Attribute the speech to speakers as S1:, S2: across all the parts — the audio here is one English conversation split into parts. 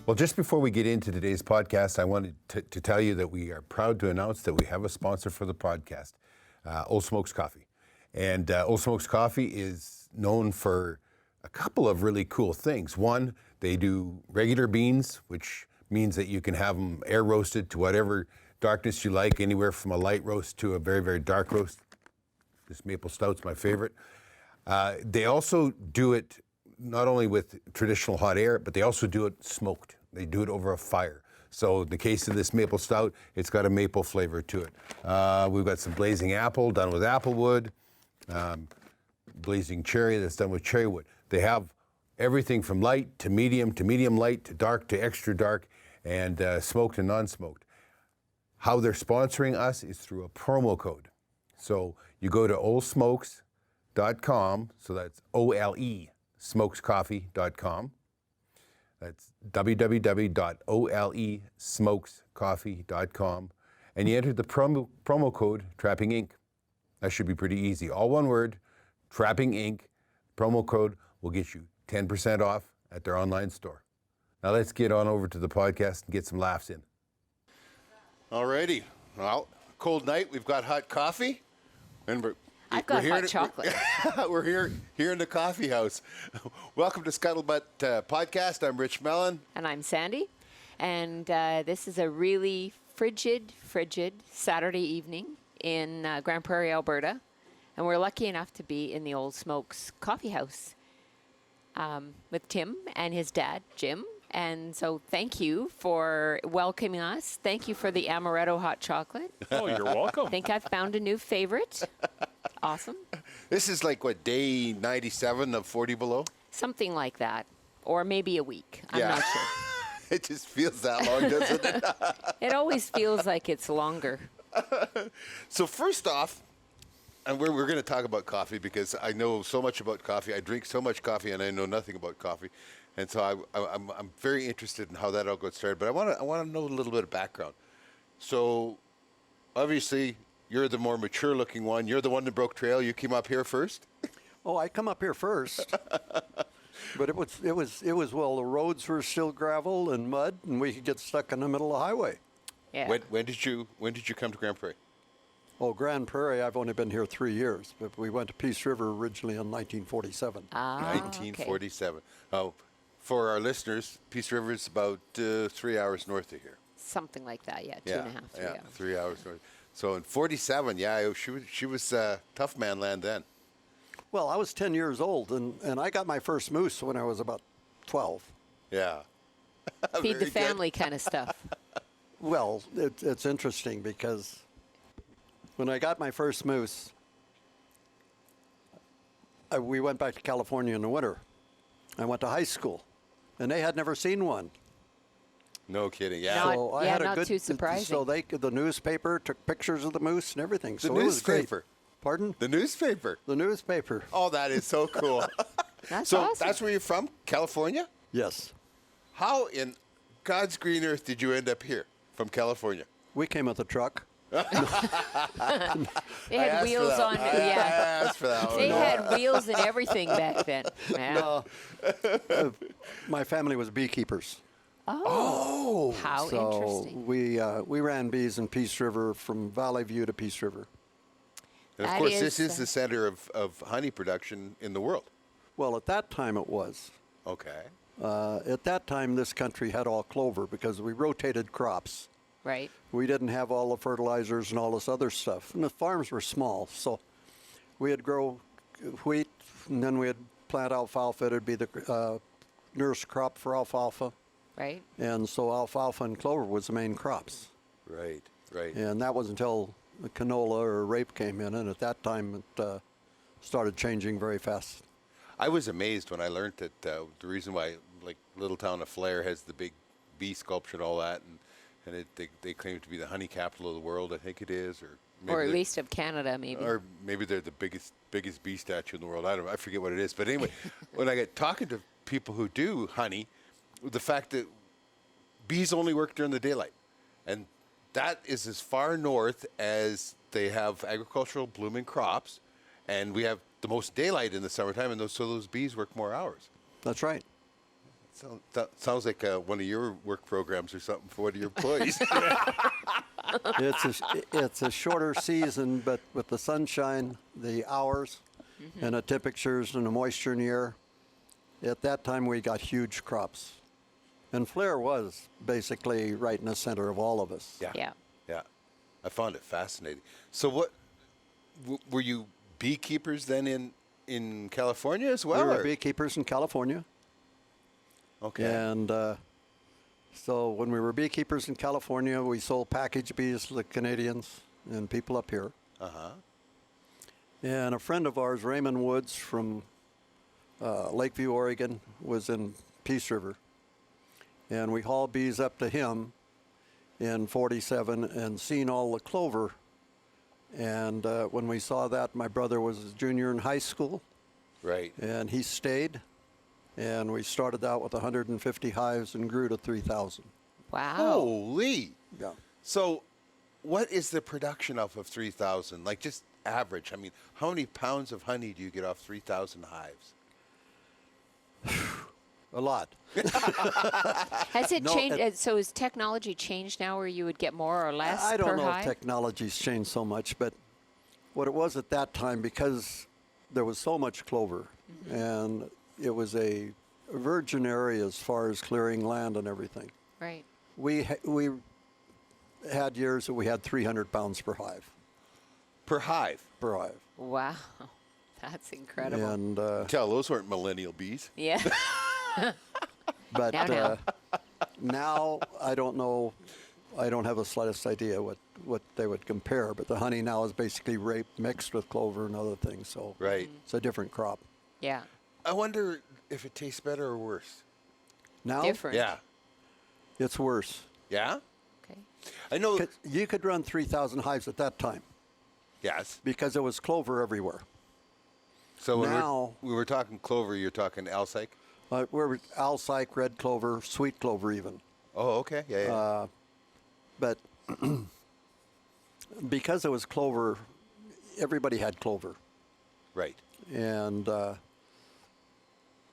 S1: Well, just before we get into today's podcast, I wanted to tell you that we are proud to announce that we have a sponsor for the podcast, Ole Smokes Coffee. And Ole Smokes Coffee is known for a couple of really cool things. One, they do regular beans, which means that you can have them air roasted to whatever darkness you like, anywhere from a light roast to a very, very dark roast. This maple stout's my favorite. They also do it not only with traditional hot air, but they also do it smoked. They do it over a fire. So in the case of this maple stout, it's got a maple flavor to it. We've got some blazing apple done with apple wood, blazing cherry that's done with cherry wood. They have everything from light to medium light to dark to extra dark, and smoked and non-smoked. How they're sponsoring us is through a promo code. So you go to olesmokes.com, so that's O-L-E, smokescoffee.com. That's www.olesmokescoffee.com. And you enter the promo code Trapping Inc. That should be pretty easy. All one word, Trapping Inc. Promo code will get you 10% off at their online store. Now let's get on over to the podcast and get some laughs in. All righty. Well, cold night. We've got hot coffee. And
S2: I've got hot chocolate.
S1: We're here in the coffee house. Welcome to Scuttlebutt Podcast. I'm Rich Mellon.
S2: And I'm Sandi. And this is a really frigid Saturday evening in Grand Prairie, Alberta. And we're lucky enough to be in the Ole Smokes Coffee House with Tim and his dad, Jim. And so thank you for welcoming us. Thank you for the amaretto hot chocolate.
S3: Oh, you're welcome.
S2: I think I've found a new favorite. Awesome.
S1: This is like, what, day 97 of 40 below?
S2: Something like that. Or maybe a week. I'm not sure.
S1: It just feels that long, doesn't it?
S2: It always feels like it's longer.
S1: So first off, and we're going to talk about coffee because I know so much about coffee. I drink so much coffee and I know nothing about coffee. And so I'm very interested in how that all got started. But I want to know a little bit of background. So obviously you're the more mature looking one. You're the one that broke trail. You came up here first.
S4: Oh, I come up here first. But it was well, the roads were still gravel and mud, and we could get stuck in the middle of the highway.
S2: Yeah.
S1: When did you come to Grand Prairie?
S4: Oh, Grand Prairie, I've only been here 3 years, but we went to Peace River originally in 1947.
S1: 1947. Oh, for our listeners, Peace River is about 3 hours north of here.
S2: Something like that, yeah. 2.5, 3 hours.
S1: 3 hours north. So in 47, she was tough man land then.
S4: Well, I was 10 years old, and I got my first moose when I was about 12.
S1: Yeah.
S2: Feed the family kind of stuff.
S4: Well, it's interesting because when I got my first moose, we went back to California in the winter. I went to high school, and they had never seen one.
S1: No kidding. Yeah.
S2: Not,
S4: So I
S2: yeah,
S4: had a
S2: not
S4: good,
S2: too surprising.
S4: So the newspaper took pictures of the moose and everything.
S1: The
S4: So it was great.
S1: newspaper.
S4: Pardon?
S1: The newspaper.
S4: The newspaper.
S1: Oh, that is so cool.
S2: That's
S1: So
S2: awesome.
S1: that's where you're from, California?
S4: Yes.
S1: How in God's green earth did you end up here from California?
S4: We came with a truck.
S2: They had
S1: asked
S2: wheels
S1: for that.
S2: on.
S1: I
S2: Yeah.
S1: asked for that one.
S2: They had wheels and everything back then. Yeah.
S4: My family was beekeepers.
S1: Oh.
S2: How
S4: So
S2: interesting.
S4: we ran bees in Peace River from Valley View to Peace River.
S1: And of
S2: That
S1: course,
S2: is,
S1: this is the center of honey production in the world.
S4: Well, at that time it was.
S1: Okay.
S4: At that time, this country had all clover because we rotated crops.
S2: Right.
S4: We didn't have all the fertilizers and all this other stuff. And the farms were small, so we'd grow wheat, and then we'd plant alfalfa. It'd be the nurse crop for alfalfa.
S2: Right.
S4: And so alfalfa and clover was the main crops.
S1: Right. Right.
S4: And that was until the canola or rape came in, and at that time it started changing very fast.
S1: I was amazed when I learned that the reason why, like, little town of Flair has the big bee sculpture and all that, and they claim to be the honey capital of the world. I think it is, or maybe
S2: Or at least of Canada, maybe.
S1: or maybe they're the biggest bee statue in the world. I forget what it is. But anyway, when I get talking to people who do honey, the fact that bees only work during the daylight, and that is as far north as they have agricultural blooming crops, and we have the most daylight in the summertime, and so those bees work more hours.
S4: That's right.
S1: So, that sounds like one of your work programs or something for one of your employees.
S4: It's a shorter season, but with the sunshine, the hours, and the temperatures and the moisture in the air, at that time we got huge crops. And Flair was basically right in the center of all of us.
S2: Yeah.
S1: Yeah. I found it fascinating. So what, were you beekeepers then in California as well?
S4: We were
S1: or-
S4: beekeepers in California.
S1: Okay.
S4: And so when we were beekeepers in California, we sold package bees to the Canadians and people up here.
S1: Uh-huh.
S4: And a friend of ours, Raymond Woods from Lakeview, Oregon, was in Peace River. And we hauled bees up to him in 47 and seen all the clover. And when we saw that, my brother was a junior in high school,
S1: Right.
S4: and he stayed. And we started out with 150 hives and grew to 3,000.
S2: Wow.
S1: Holy.
S4: Yeah.
S1: So what is the production of 3,000? Like just average. I mean, how many pounds of honey do you get off 3,000 hives?
S4: A lot.
S2: Has it
S4: No,
S2: changed? So has technology changed now where you would get more or less
S4: I
S2: per
S4: don't know
S2: hive?
S4: if technology's changed so much, but what it was at that time, because there was so much clover, and it was a virgin area as far as clearing land and everything.
S2: Right.
S4: We had years that we had 300 pounds per hive.
S1: Per hive.
S4: Per hive.
S2: Wow. That's incredible.
S4: And
S1: Tell those weren't millennial bees.
S2: yeah.
S4: but
S2: Now.
S4: now I don't know. I don't have the slightest idea what they would compare. But the honey now is basically rape mixed with clover and other things. So
S1: Right.
S4: it's a different crop.
S2: Yeah.
S1: I wonder if it tastes better or worse.
S4: Now
S2: Different.
S1: Yeah.
S4: it's worse.
S1: Yeah?
S2: Okay.
S1: I know.
S4: You could run 3,000 hives at that time
S1: Yes.
S4: because there was clover everywhere.
S1: So when
S4: Now-
S1: we were talking clover, you're talking alsike?
S4: We're alsike, red clover, sweet clover even.
S1: Oh, okay. Yeah, yeah.
S4: But because it was clover, everybody had clover.
S1: right.
S4: And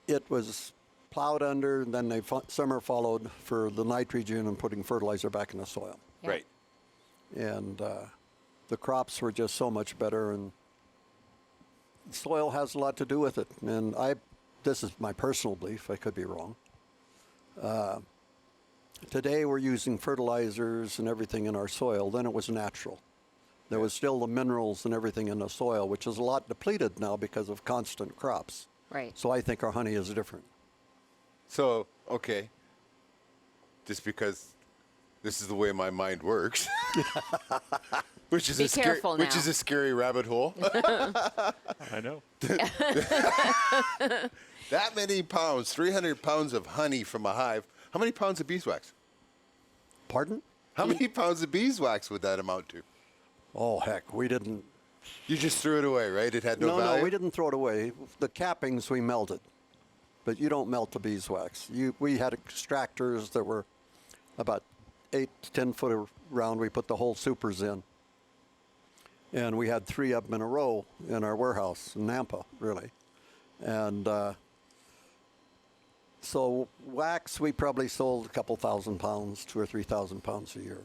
S4: it was plowed under, and then summer followed for the nitrogen and putting fertilizer back in the soil.
S2: Yeah.
S1: Right.
S4: And the crops were just so much better, and soil has a lot to do with it. And this is my personal belief, I could be wrong. Today we're using fertilizers and everything in our soil. Then it was natural. There was still the minerals and everything in the soil, which is a lot depleted now because of constant crops.
S2: Right.
S4: So I think our honey is different.
S1: So, okay. Just because this is the way my mind works. Which is
S2: Be careful
S1: which
S2: now.
S1: is a scary rabbit hole.
S3: I know.
S1: That many pounds, 300 pounds of honey from a hive. How many pounds of beeswax?
S4: Pardon?
S1: How many pounds of beeswax would that amount to?
S4: Oh, heck, we didn't.
S1: You just threw it away, right? It had no value?
S4: No, we didn't throw it away. The cappings we melted, but you don't melt the beeswax. We had extractors that were about 8 to 10 foot around. We put the whole supers in, and we had 3 of them in a row in our warehouse in Nampa, really. And so wax, we probably sold a couple thousand pounds, 2,000 or 3,000 pounds a year.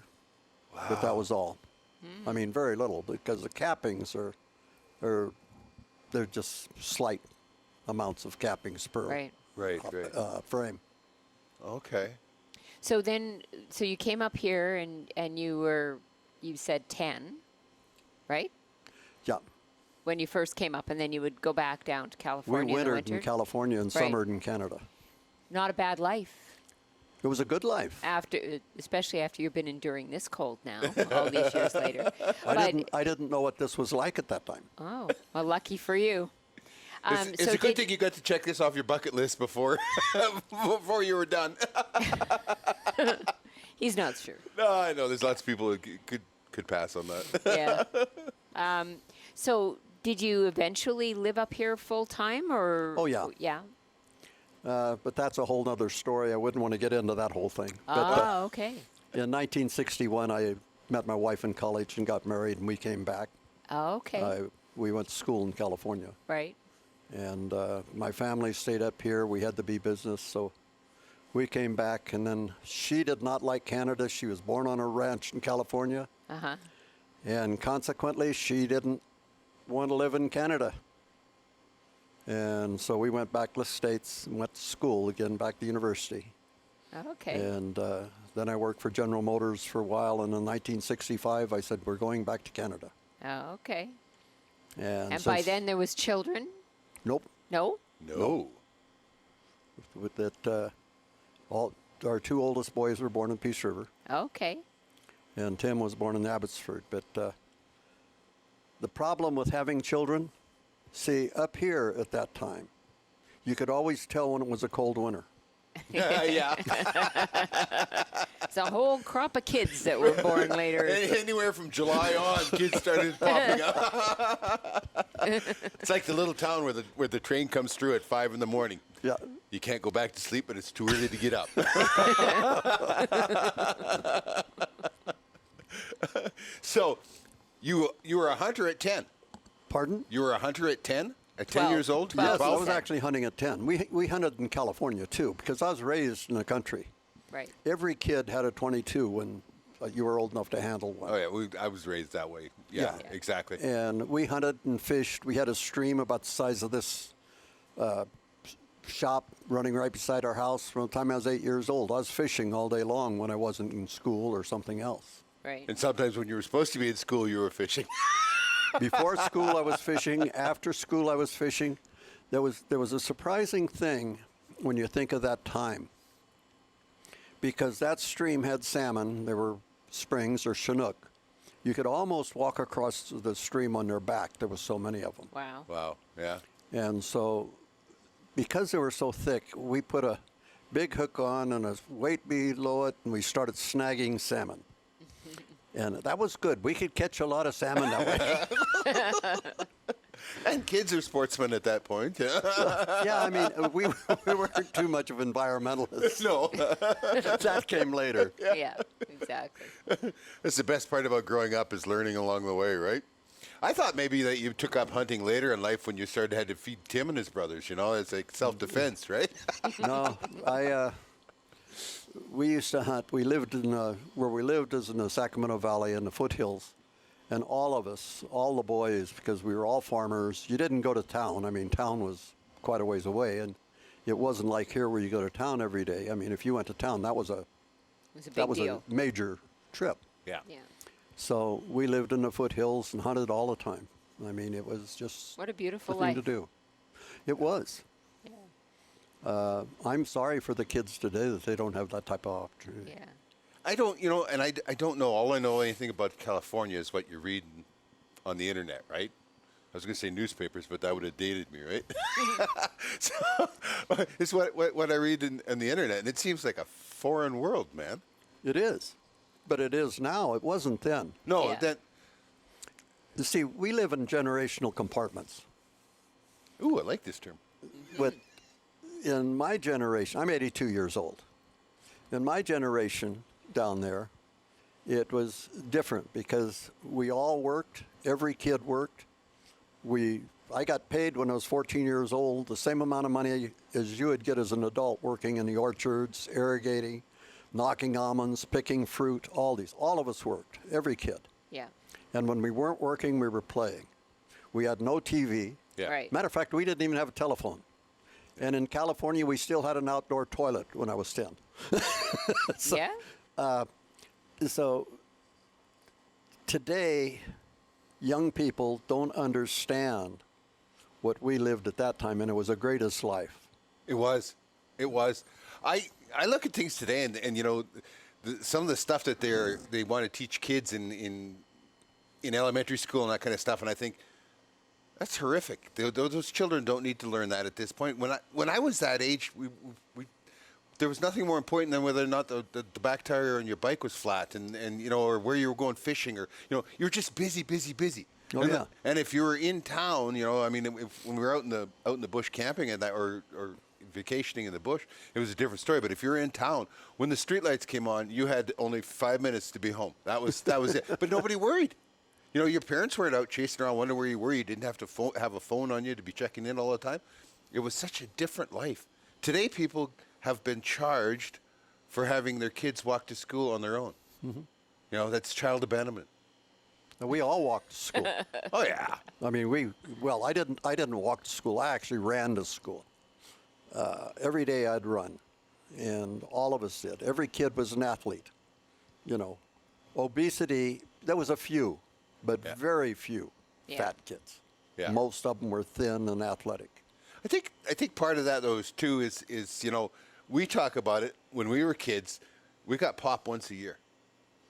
S4: Wow. But that was all. I mean, very little, because the cappings they're just slight amounts of cappings per
S2: Right.
S1: Right.
S4: frame.
S1: Okay.
S2: So you came up here and you said 10, right?
S4: Yeah.
S2: When you first came up, and then you would go back down to
S4: We
S2: California in the
S4: wintered
S2: winter.
S4: in California and
S2: Right.
S4: summered in Canada.
S2: Not a bad life.
S4: It was a good life.
S2: Especially after you've been enduring this cold now, all these years later.
S4: I didn't know what this was like at that time.
S2: Oh, well, lucky for you.
S1: It's a good thing you got to check this off your bucket list before before you were done.
S2: He's not sure.
S1: No, I know. There's lots of people who could pass on that.
S2: Yeah. So did you eventually live up here full time, or?
S4: Oh, yeah.
S2: Yeah.
S4: But that's a whole other story. I wouldn't want to get into that whole thing. But,
S2: Okay.
S4: in 1961, I met my wife in college and got married, and we came back.
S2: Okay.
S4: We went to school in California.
S2: Right.
S4: And my family stayed up here. We had the bee business, so We came back, and then she did not like Canada. She was born on a ranch in California.
S2: Uh-huh.
S4: And consequently, she didn't want to live in Canada. And so we went back to the States and went to school again, back to university.
S2: Okay.
S4: And then I worked for General Motors for a while. And in 1965, I said, we're going back to Canada.
S2: Oh, okay.
S4: And
S2: by
S4: since-
S2: then there was children?
S4: Nope.
S2: No?
S1: No.
S4: With that, all our two oldest boys were born in Peace River.
S2: Okay.
S4: And Tim was born in Abbotsford. But the problem with having children, see, up here at that time, you could always tell when it was a cold winter.
S1: Yeah.
S2: It's a whole crop of kids that were born later.
S1: Anywhere from July on, kids started popping up. It's like the little town where the train comes through at 5 in the morning.
S4: Yeah.
S1: You can't go back to sleep, but it's too early to get up. So, you were a hunter at 10.
S4: Pardon?
S1: You were a hunter at 10? At 10
S2: 12.
S1: years old?
S2: 12.
S4: Yes, I
S1: 12?
S4: was actually hunting at 10. We hunted in California, too, because I was raised in the country.
S2: Right.
S4: Every kid had a 22 when you were old enough to handle one.
S1: Oh, yeah. I was raised that way. Yeah,
S4: Yeah.
S1: exactly.
S4: And we hunted and fished. We had a stream about the size of this shop running right beside our house. From the time I was 8 years old, I was fishing all day long when I wasn't in school or something else.
S2: Right.
S1: And sometimes when you were supposed to be in school, you were fishing.
S4: Before school, I was fishing. After school, I was fishing. There was a surprising thing when you think of that time. Because that stream had salmon. There were springs or Chinook. You could almost walk across the stream on their back. There were so many of them.
S2: Wow.
S1: Wow, yeah.
S4: And so, because they were so thick, we put a big hook on and a weight below it, and we started snagging salmon. And that was good. We could catch a lot of salmon that way.
S1: And kids are sportsmen at that point.
S4: Yeah, I mean, we weren't too much of environmentalists.
S1: No.
S4: That came later.
S2: Yeah, exactly.
S1: That's the best part about growing up is learning along the way, right? I thought maybe that you took up hunting later in life when you had to feed Tim and his brothers, you know, it's like self-defense, right?
S4: No, we used to hunt. We lived where we lived is in the Sacramento Valley in the foothills. And all of us, all the boys, because we were all farmers, you didn't go to town. I mean, town was quite a ways away. And it wasn't like here where you go to town every day. I mean, if you went to town, that was a
S2: It was a big deal.
S4: a major trip.
S1: Yeah.
S2: Yeah.
S4: So we lived in the foothills and hunted all the time. I mean, it was just
S2: What a beautiful
S4: the thing
S2: life.
S4: to do. It was.
S2: Yeah.
S4: I'm sorry for the kids today that they don't have that type of opportunity.
S2: Yeah.
S1: I don't, you know, and I don't know. All I know anything about California is what you read on the internet, right? I was going to say newspapers, but that would have dated me, right? So it's what I read on the internet, and it seems like a foreign world, man.
S4: It is. But it is now. It wasn't then.
S1: No,
S2: Yeah.
S1: that.
S4: You see, we live in generational compartments.
S1: Ooh, I like this term.
S4: But in my generation, I'm 82 years old. In my generation down there, it was different because we all worked. Every kid worked. I got paid when I was 14 years old, the same amount of money as you would get as an adult working in the orchards, irrigating, knocking almonds, picking fruit, all these. All of us worked, every kid.
S2: Yeah.
S4: And when we weren't working, we were playing. We had no TV.
S1: Yeah.
S2: Right.
S4: Matter of fact, we didn't even have a telephone. And in California, we still had an outdoor toilet when I was 10.
S2: Yeah.
S4: So today, young people don't understand what we lived at that time, and it was the greatest life.
S1: It was. It was. I look at things today, and you know, some of the stuff that they want to teach kids in elementary school and that kind of stuff, and I think that's horrific. Those children don't need to learn that at this point. When I was that age, we there was nothing more important than whether or not the back tire on your bike was flat, and you know, or where you were going fishing, or you know, you're just busy.
S4: Oh,
S1: and
S4: yeah.
S1: And if you were in town, you know, I mean, when we were out in the bush camping and that, or vacationing in the bush, it was a different story. But if you're in town, when the streetlights came on, you had only 5 minutes to be home. That was it. But nobody worried. You know, your parents weren't out chasing around wondering where you were. You didn't have to have a phone on you to be checking in all the time. It was such a different life. Today, people have been charged for having their kids walk to school on their own. You know, that's child abandonment.
S4: And we all walked to school.
S1: Oh yeah.
S4: I mean, I didn't walk to school. I actually ran to school. Every day I'd run, and all of us did. Every kid was an athlete. You know, obesity, there was a few, but very few fat kids.
S1: Yeah.
S4: Most of them were thin and athletic.
S1: I think part of that though is you know, we talk about it when we were kids. We got pop once a year.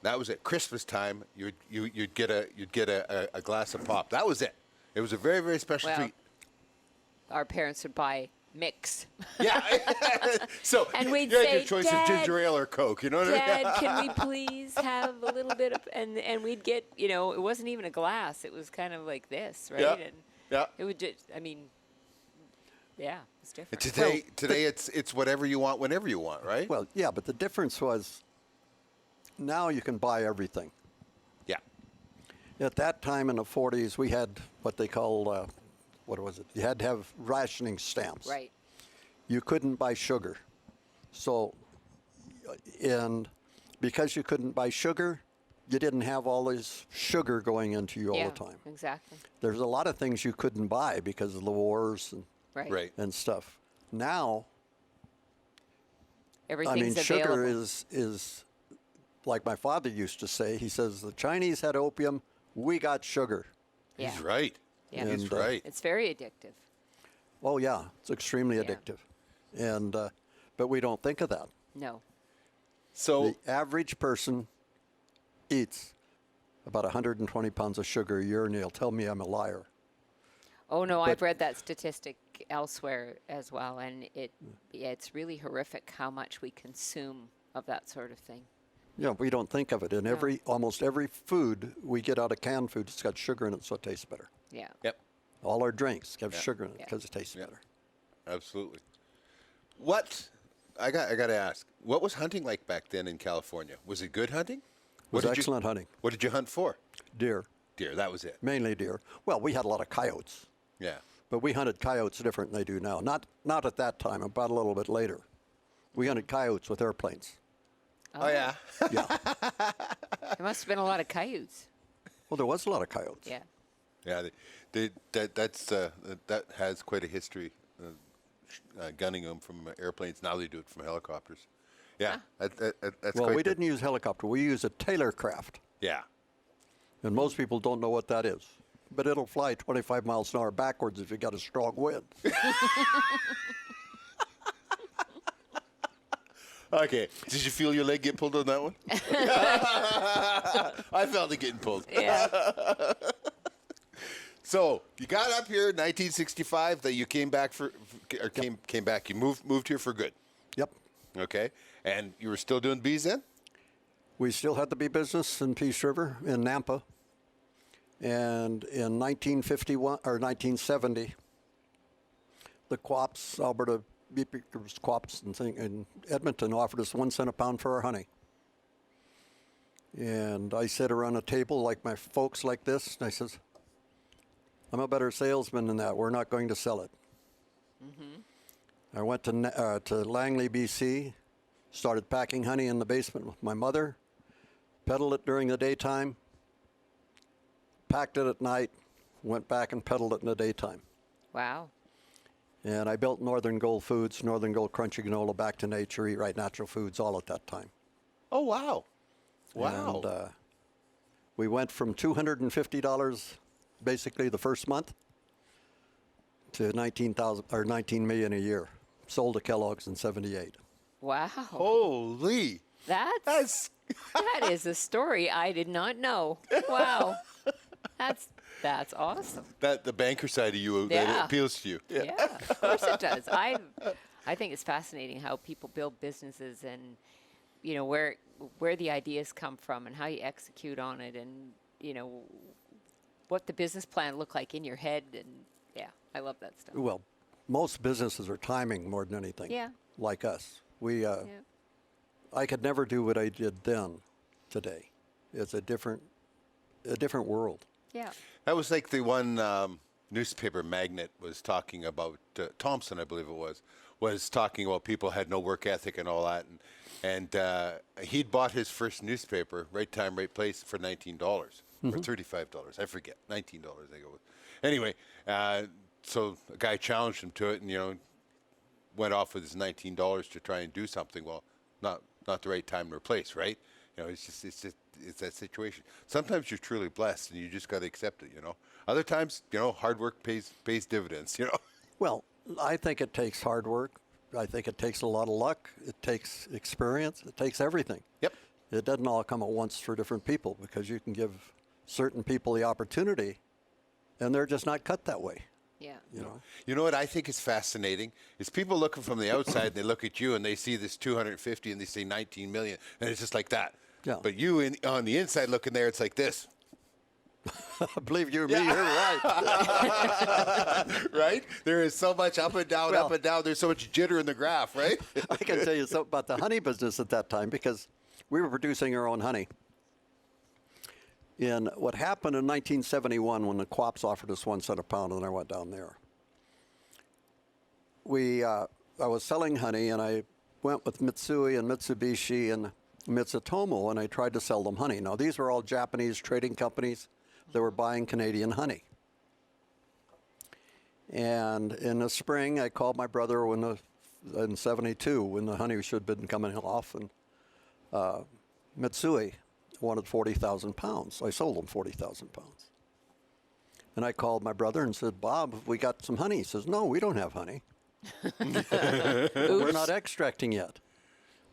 S1: That was at Christmas time. You'd get a glass of pop. That was it. It was a very, very special
S2: Well,
S1: treat.
S2: Our parents would buy mix.
S1: Yeah. So
S2: And we'd
S1: you had
S2: say,
S1: your choice
S2: "Dad,
S1: of ginger ale or Coke. You know what I mean?
S2: Dad, can we please have a little bit of, and we'd get, you know, it wasn't even a glass. It was kind of like this, right?
S1: Yeah.
S2: And
S1: Yeah.
S2: it would just, I mean, yeah, it's different.
S1: Today it's whatever you want, whenever you want, right?
S4: Well, yeah, but the difference was now you can buy everything.
S1: Yeah.
S4: At that time in the 40s, we had what they called, what was it? You had to have rationing stamps.
S2: Right.
S4: You couldn't buy sugar. So, and because you couldn't buy sugar, you didn't have all this sugar going into you all
S2: Yeah,
S4: the time.
S2: exactly.
S4: There's a lot of things you couldn't buy because of the wars
S2: Right.
S1: Right.
S4: and stuff. Now,
S2: Everything's
S4: sugar
S2: available.
S4: is like my father used to say. He says, the Chinese had opium, we got sugar.
S2: Yeah.
S1: He's right.
S2: Yeah.
S1: He's
S4: And,
S1: right.
S2: It's very addictive.
S4: Oh, yeah, it's extremely
S2: Yeah.
S4: addictive. And, but we don't think of that.
S2: No.
S1: So
S4: The average person eats about 120 pounds of sugar a year, and they'll tell me I'm a liar.
S2: Oh no, I've read that statistic elsewhere as well, and it's really horrific how much we consume of that sort of thing.
S4: Yeah, we don't think of it. And almost every food we get out of canned food, it's got sugar in it, so it tastes better.
S2: Yeah.
S1: yep.
S4: All our drinks have
S1: Yeah.
S4: sugar in it
S2: Yeah.
S4: because it tastes
S1: Yeah.
S4: better.
S1: Absolutely. What I got to ask, what was hunting like back then in California? Was it good hunting?
S4: It was excellent hunting.
S1: What did you hunt for?
S4: Deer,
S1: Deer, that was it.
S4: mainly deer. Well, we had a lot of coyotes,
S1: Yeah.
S4: but we hunted coyotes different than they do now. Not at that time, about a little bit later. We hunted coyotes with airplanes.
S1: Oh, yeah.
S4: Yeah.
S2: There must have been a lot of coyotes.
S4: Well, there was a lot of coyotes.
S2: Yeah.
S1: Yeah, that has quite a history, gunning them from airplanes. Now they do it from helicopters. Yeah, that's
S4: Well,
S1: quite
S4: we didn't use helicopter. We used a Taylor craft.
S1: Yeah,
S4: And most people don't know what that is. But it'll fly 25 miles an hour backwards if you got a strong wind.
S1: okay. Did you feel your leg get pulled on that one? I felt it getting pulled.
S2: Yeah.
S1: So you got up here in 1965. That you came back came back. You moved here for good.
S4: Yep.
S1: Okay, and you were still doing bees then?
S4: We still had the bee business in Peace River in Nampa. And in 1951 or 1970, the co-ops, Alberta Bee Pickers co-ops in Edmonton offered us 1 cent a pound for our honey. And I sat around a table like my folks like this, and I says, I'm a better salesman than that. We're not going to sell it. I went to Langley, BC, started packing honey in the basement with my mother, peddled it during the daytime, packed it at night, went back and peddled it in the daytime.
S2: Wow.
S4: And I built Northern Gold Foods, Northern Gold Crunchy Granola, Back to Nature, Eat Right Natural Foods, all at that time.
S1: Oh wow, wow.
S4: And we went from $250 basically the first month to 19 million a year. Sold to Kellogg's in '78.
S2: Wow.
S1: Holy,
S2: That is a story I did not know. Wow. That's awesome.
S1: that the banker side of you that
S2: Yeah.
S1: appeals to you.
S2: Yeah, of course it does. I think it's fascinating how people build businesses and, you know, where the ideas come from and how you execute on it and, you know, what the business plan look like in your head. And yeah, I love that stuff.
S4: Well, most businesses are timing more than anything.
S2: Yeah.
S4: Like us.
S2: Yeah.
S4: I could never do what I did then today. It's a different world.
S2: Yeah.
S1: That was like the one newspaper magnate was talking about, Thompson, I believe it was was talking about people had no work ethic and all that, and he'd bought his first newspaper, Right Time, Right Place, for $19 or $35. I forget, $19. I think it was. Anyway, so a guy challenged him to it, and went off with his $19 to try and do something. Well, not the right time or place, right? It's that situation. Sometimes you're truly blessed, and you just got to accept it. Other times, hard work pays dividends.
S4: Well, I think it takes hard work. I think it takes a lot of luck. It takes experience. It takes everything.
S1: Yep.
S4: It doesn't all come at once for different people, because you can give certain people the opportunity, and they're just not cut that way.
S2: Yeah.
S1: You know what I think is fascinating is people looking from the outside, and they look at you and they see this 250 and they say 19 million, and it's just like that.
S4: Yeah.
S1: But you on the inside looking there, it's like this.
S4: I believe you or me, you're right.
S1: Right? There is so much up and down, up and down. There's so much jitter in the graph, right?
S4: I can tell you something about the honey business at that time, because we were producing our own honey. And what happened in 1971 when the co-ops offered us 1 cent a pound, and I went down there. I was selling honey, and I went with Mitsui and Mitsubishi and Mitsutomo, and I tried to sell them honey. Now, these were all Japanese trading companies that were buying Canadian honey. And in the spring, I called my brother in 72, when the honey should have been coming off, and Mitsui wanted 40,000 pounds. I sold them 40,000 pounds. And I called my brother and said, Bob, have we got some honey? He says, no, we don't have honey. We're not extracting yet.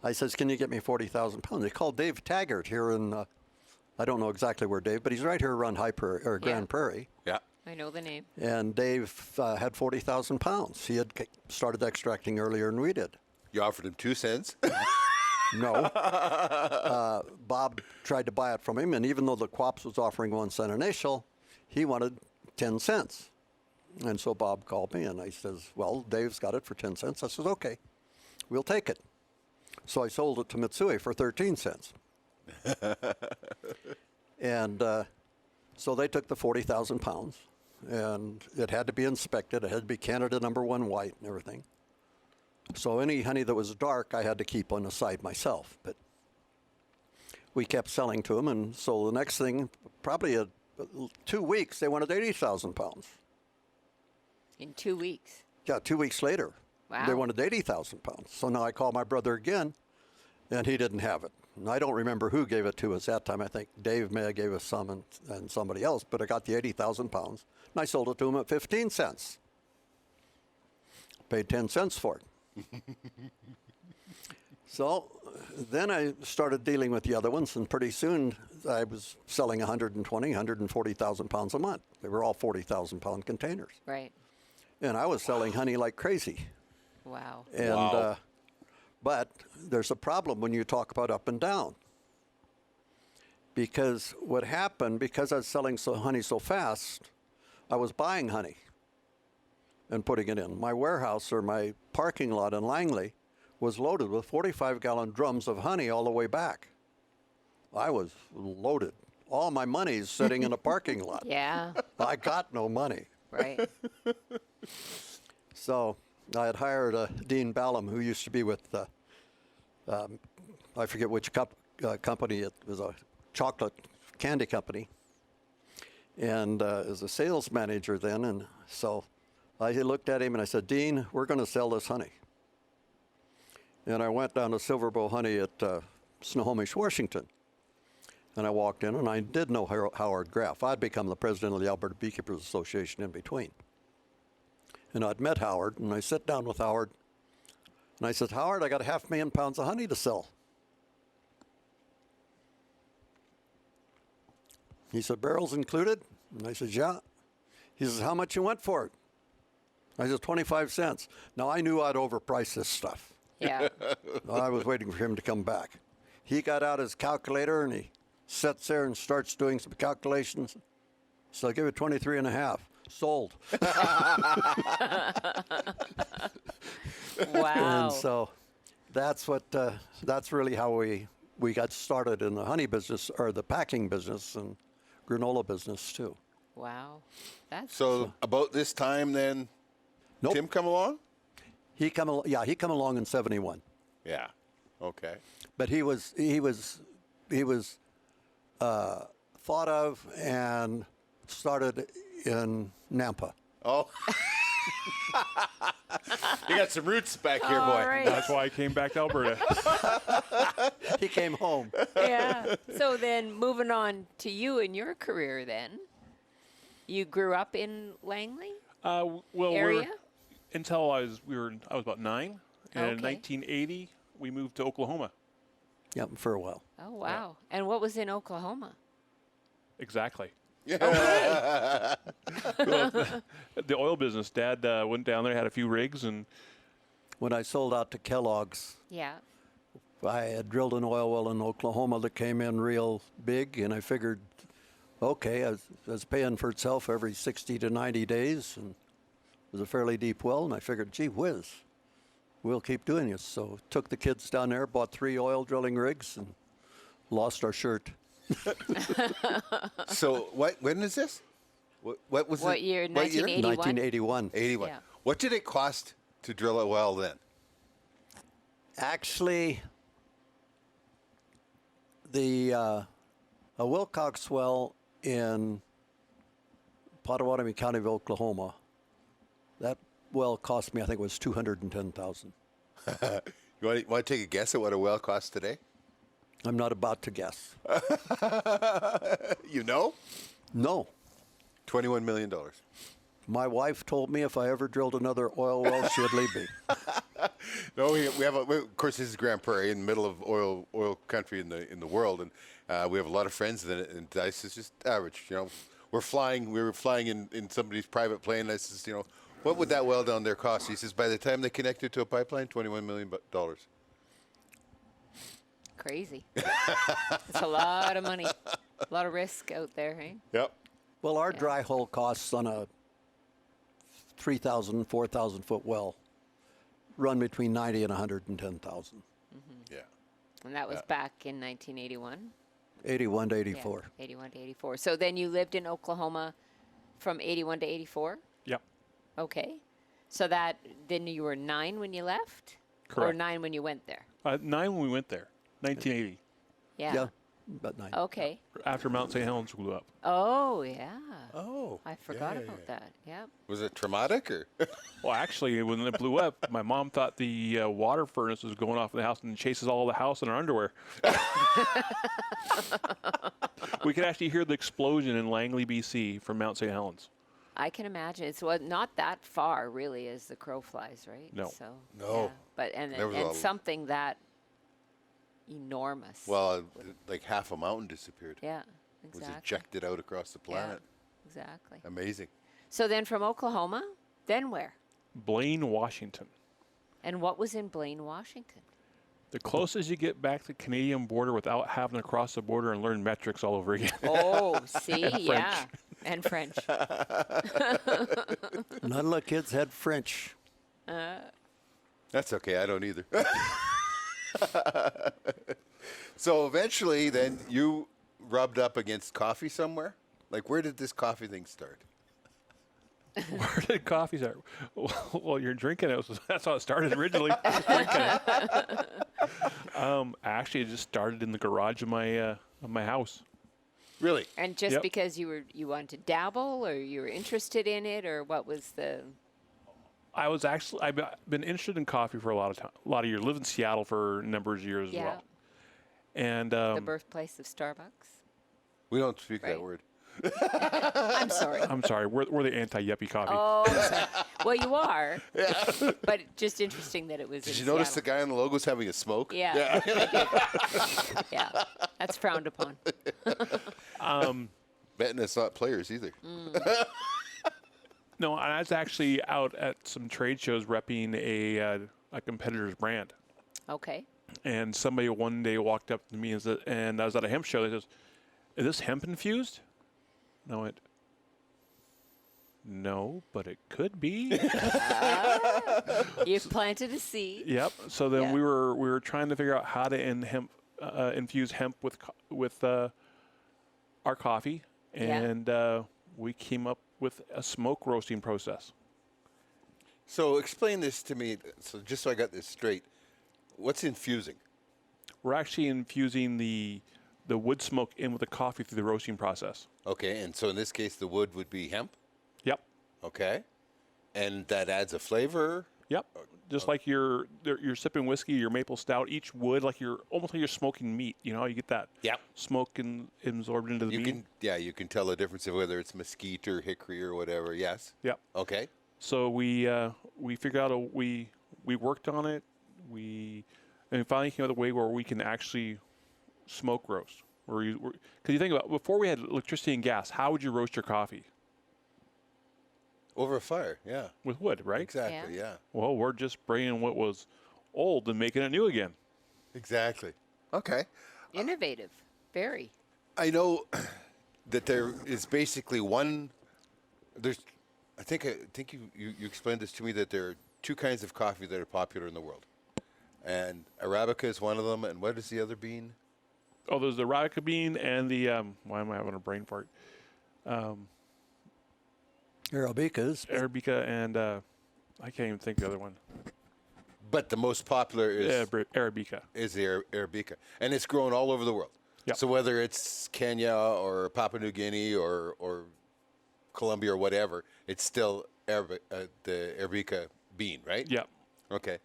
S4: I says, can you get me 40,000 pounds? They called Dave Taggart here in, I don't know exactly where Dave, but he's right here around Grand Prairie.
S1: Yeah.
S2: I know the name.
S4: And Dave had 40,000 pounds. He had started extracting earlier than we did.
S1: You offered him 2 cents?
S4: No. Bob tried to buy it from him, and even though the co-ops was offering 1 cent initial, he wanted 10 cents. And so Bob called me, and I says, well, Dave's got it for 10 cents. I says, okay, we'll take it. So I sold it to Mitsui for 13 cents. And so they took the 40,000 pounds, and it had to be inspected. It had to be Canada #1 white and everything. So any honey that was dark, I had to keep on the side myself. But we kept selling to them, and so the next thing, probably 2 weeks, they wanted 80,000 pounds.
S2: In 2 weeks.
S4: Yeah, 2 weeks later,
S2: Wow.
S4: they wanted 80,000 pounds. So now I called my brother again, and he didn't have it. And I don't remember who gave it to us that time. I think Dave may have gave us some and somebody else, but I got the 80,000 pounds, and I sold it to him at 15 cents. Paid 10 cents for it. So then I started dealing with the other ones, and pretty soon I was selling 140,000 pounds a month. They were all 40,000 pound containers.
S2: Right.
S4: And I was selling honey like crazy.
S2: Wow.
S4: And,
S1: Wow.
S4: But there's a problem when you talk about up and down. Because what happened, because I was selling honey so fast, I was buying honey and putting it in. My warehouse, or my parking lot in Langley, was loaded with 45-gallon drums of honey all the way back. I was loaded. All my money's sitting in a parking lot.
S2: Yeah.
S4: I got no money.
S2: Right.
S4: So I had hired Dean Ballum, who used to be with, I forget which company. It was a chocolate candy company. And as a sales manager then. And so I looked at him and I said, Dean, we're going to sell this honey. And I went down to Silverbow Honey at Snohomish, Washington. And I walked in, and I did know Howard Graff. I'd become the president of the Alberta Beekeepers Association in between. And I'd met Howard, and I sat down with Howard, and I said, Howard, I got 500,000 pounds of honey to sell. He said, barrels included? And I said, yeah. He says, how much you want for it? I said, 25 cents. Now, I knew I'd overprice this stuff.
S2: Yeah.
S4: I was waiting for him to come back. He got out his calculator, and he sits there and starts doing some calculations. So I give it 23 and a half. Sold.
S2: Wow.
S4: And so that's really how we got started in the honey business, or the packing business, and granola business too.
S2: Wow. That's
S1: So about this time then,
S4: Nope.
S1: Tim come along?
S4: He come along in 71.
S1: Yeah. Okay.
S4: But he was thought of and started in Nampa.
S1: Oh. You got some roots back here, boy.
S2: All right.
S3: That's why I came back to Alberta.
S4: He came home.
S2: Yeah. So then moving on to you and your career then. You grew up in Langley
S3: Well,
S2: area?
S3: until I was about 9, and in
S2: Okay.
S3: 1980 we moved to Oklahoma.
S4: Yep, for a while.
S2: Oh, wow. And what was in Oklahoma?
S3: Exactly.
S2: Oh,
S3: The oil business. Dad went down there, had a few rigs, and
S4: When I sold out to Kellogg's,
S2: yeah.
S4: I had drilled an oil well in Oklahoma that came in real big, and I figured, okay, I was paying for itself every 60 to 90 days, and it was a fairly deep well, and I figured, gee whiz, we'll keep doing this. So took the kids down there, bought 3 oil drilling rigs, and lost our shirt.
S1: So when is this? What was
S2: What
S1: it?
S2: year?
S1: What year?
S2: 1981?
S4: 1981.
S1: 81.
S2: Yeah.
S1: What did it cost to drill a well then?
S4: Actually, a Wilcox well in Potawatomi County of Oklahoma, that well cost me, I think it was $210,000.
S1: You want to take a guess at what a well costs today?
S4: I'm not about to guess.
S1: You know?
S4: No.
S1: $21 million.
S4: My wife told me if I ever drilled another oil well, she'd leave me.
S1: No, we have of course this is Grand Prairie in the middle of oil country in the world, and we have a lot of friends in it. And I says just average, you know. We were flying in somebody's private plane. And I says, you know, what would that well down there cost? He says by the time they connect it to a pipeline, $21 million.
S2: Crazy. It's a lot of money. A lot of risk out there, hey?
S1: Yep.
S4: Well, our dry hole costs on a 3,000, 4,000 foot well run between 90 and 110,000.
S1: Yeah.
S2: And that was back in 1981?
S4: 81 to 84.
S2: Yeah, 81 to 84. So then you lived in Oklahoma from 81 to 84?
S3: yep.
S2: Okay. So then you were 9 when you left? Or
S3: Correct.
S2: 9 when you went there?
S3: 9 when we went there, 1980,
S2: Yeah.
S4: About 9.
S2: Okay.
S3: after Mount St. Helens blew up.
S2: Oh, yeah.
S1: Oh.
S2: I forgot about that. Yep.
S1: Was it traumatic or?
S3: Well, actually, when it blew up, my mom thought the water furnace was going off in the house and chases all the house in her underwear. We could actually hear the explosion in Langley, BC from Mount St. Helens.
S2: I can imagine. It's not that far, really, as the crow flies, right?
S3: No.
S2: So,
S1: No.
S2: yeah. But
S1: There was
S2: and
S1: a-
S2: something that enormous.
S1: Well, like half a mountain disappeared.
S2: Yeah,
S1: Was
S2: exactly.
S1: ejected out across the planet.
S2: Exactly.
S1: Amazing.
S2: So then from Oklahoma, then where?
S3: Blaine, Washington.
S2: And what was in Blaine, Washington?
S3: The closest you get back to the Canadian border without having to cross the border and learn metrics all over again.
S2: Oh, see, yeah. And French.
S4: None of the kids had French.
S1: That's okay. I don't either. So eventually, then you rubbed up against coffee somewhere. Like, where did this coffee thing start?
S3: Where did coffee start? Well, you're drinking it. That's how it started originally. Drinking it. Actually, it just started in the garage of my house.
S1: Really?
S2: And just
S3: Yep.
S2: because you wanted to dabble, or you were interested in it, or what was the?
S3: I've been interested in coffee for a lot of years. Lived in Seattle for a number of years as
S2: Yeah.
S3: well. And
S2: The birthplace of Starbucks.
S1: We don't speak that
S2: Right.
S1: word.
S2: I'm sorry.
S3: I'm sorry, we're the anti-yuppie coffee.
S2: Oh, I'm sorry. Well, you are. But just interesting that it was.
S1: Did
S2: in
S1: you notice the
S2: Seattle.
S1: guy on the logo's having a smoke?
S2: Yeah. I did. Yeah. That's frowned upon.
S1: Betting it's not players either.
S3: No, I was actually out at some trade shows repping a competitor's brand.
S2: Okay.
S3: And somebody one day walked up to me and I was at a hemp show. They says, "Is this hemp infused?" And I went, "No, but it could be."
S2: You've planted a seed.
S3: Yep. So then
S2: Yeah.
S3: we were trying to figure out how to infuse hemp with our coffee,
S2: Yeah.
S3: and we came up with a smoke roasting process.
S1: So explain this to me, so just so I got this straight. What's infusing?
S3: We're actually infusing the wood smoke in with the coffee through the roasting process.
S1: Okay, and so in this case, the wood would be hemp.
S3: Yep.
S1: Okay, and that adds a flavor.
S3: Yep. Just like you're sipping whiskey, your maple stout, each wood, like you're almost like you're smoking meat. You know, you get that smoke absorbed into the bean.
S1: You can tell the difference of whether it's mesquite or hickory or whatever. Yes.
S3: Yep.
S1: Okay.
S3: So we figured out we worked on it. We finally came up with a way where we can actually smoke roast. Because you think about before we had electricity and gas, how would you roast your coffee?
S1: Over a fire, yeah.
S3: With wood, right?
S1: Exactly, yeah.
S3: Well, we're just bringing what was old and making it new again.
S1: Exactly. Okay.
S2: Innovative. Very.
S1: I know that there is basically one. I think you explained this to me, that there are two kinds of coffee that are popular in the world, and Arabica is one of them. And what is the other bean?
S3: Oh, there's the Arabica bean and the why am I having a brain fart? Arabica and I can't even think of the other one.
S1: But the most popular is
S3: Arabica.
S1: Is the Arabica, and it's grown all over the world.
S3: Yep.
S1: So whether it's Kenya or Papua New Guinea or Colombia or whatever, it's still the Arabica bean, right?
S3: Yep.
S1: Okay.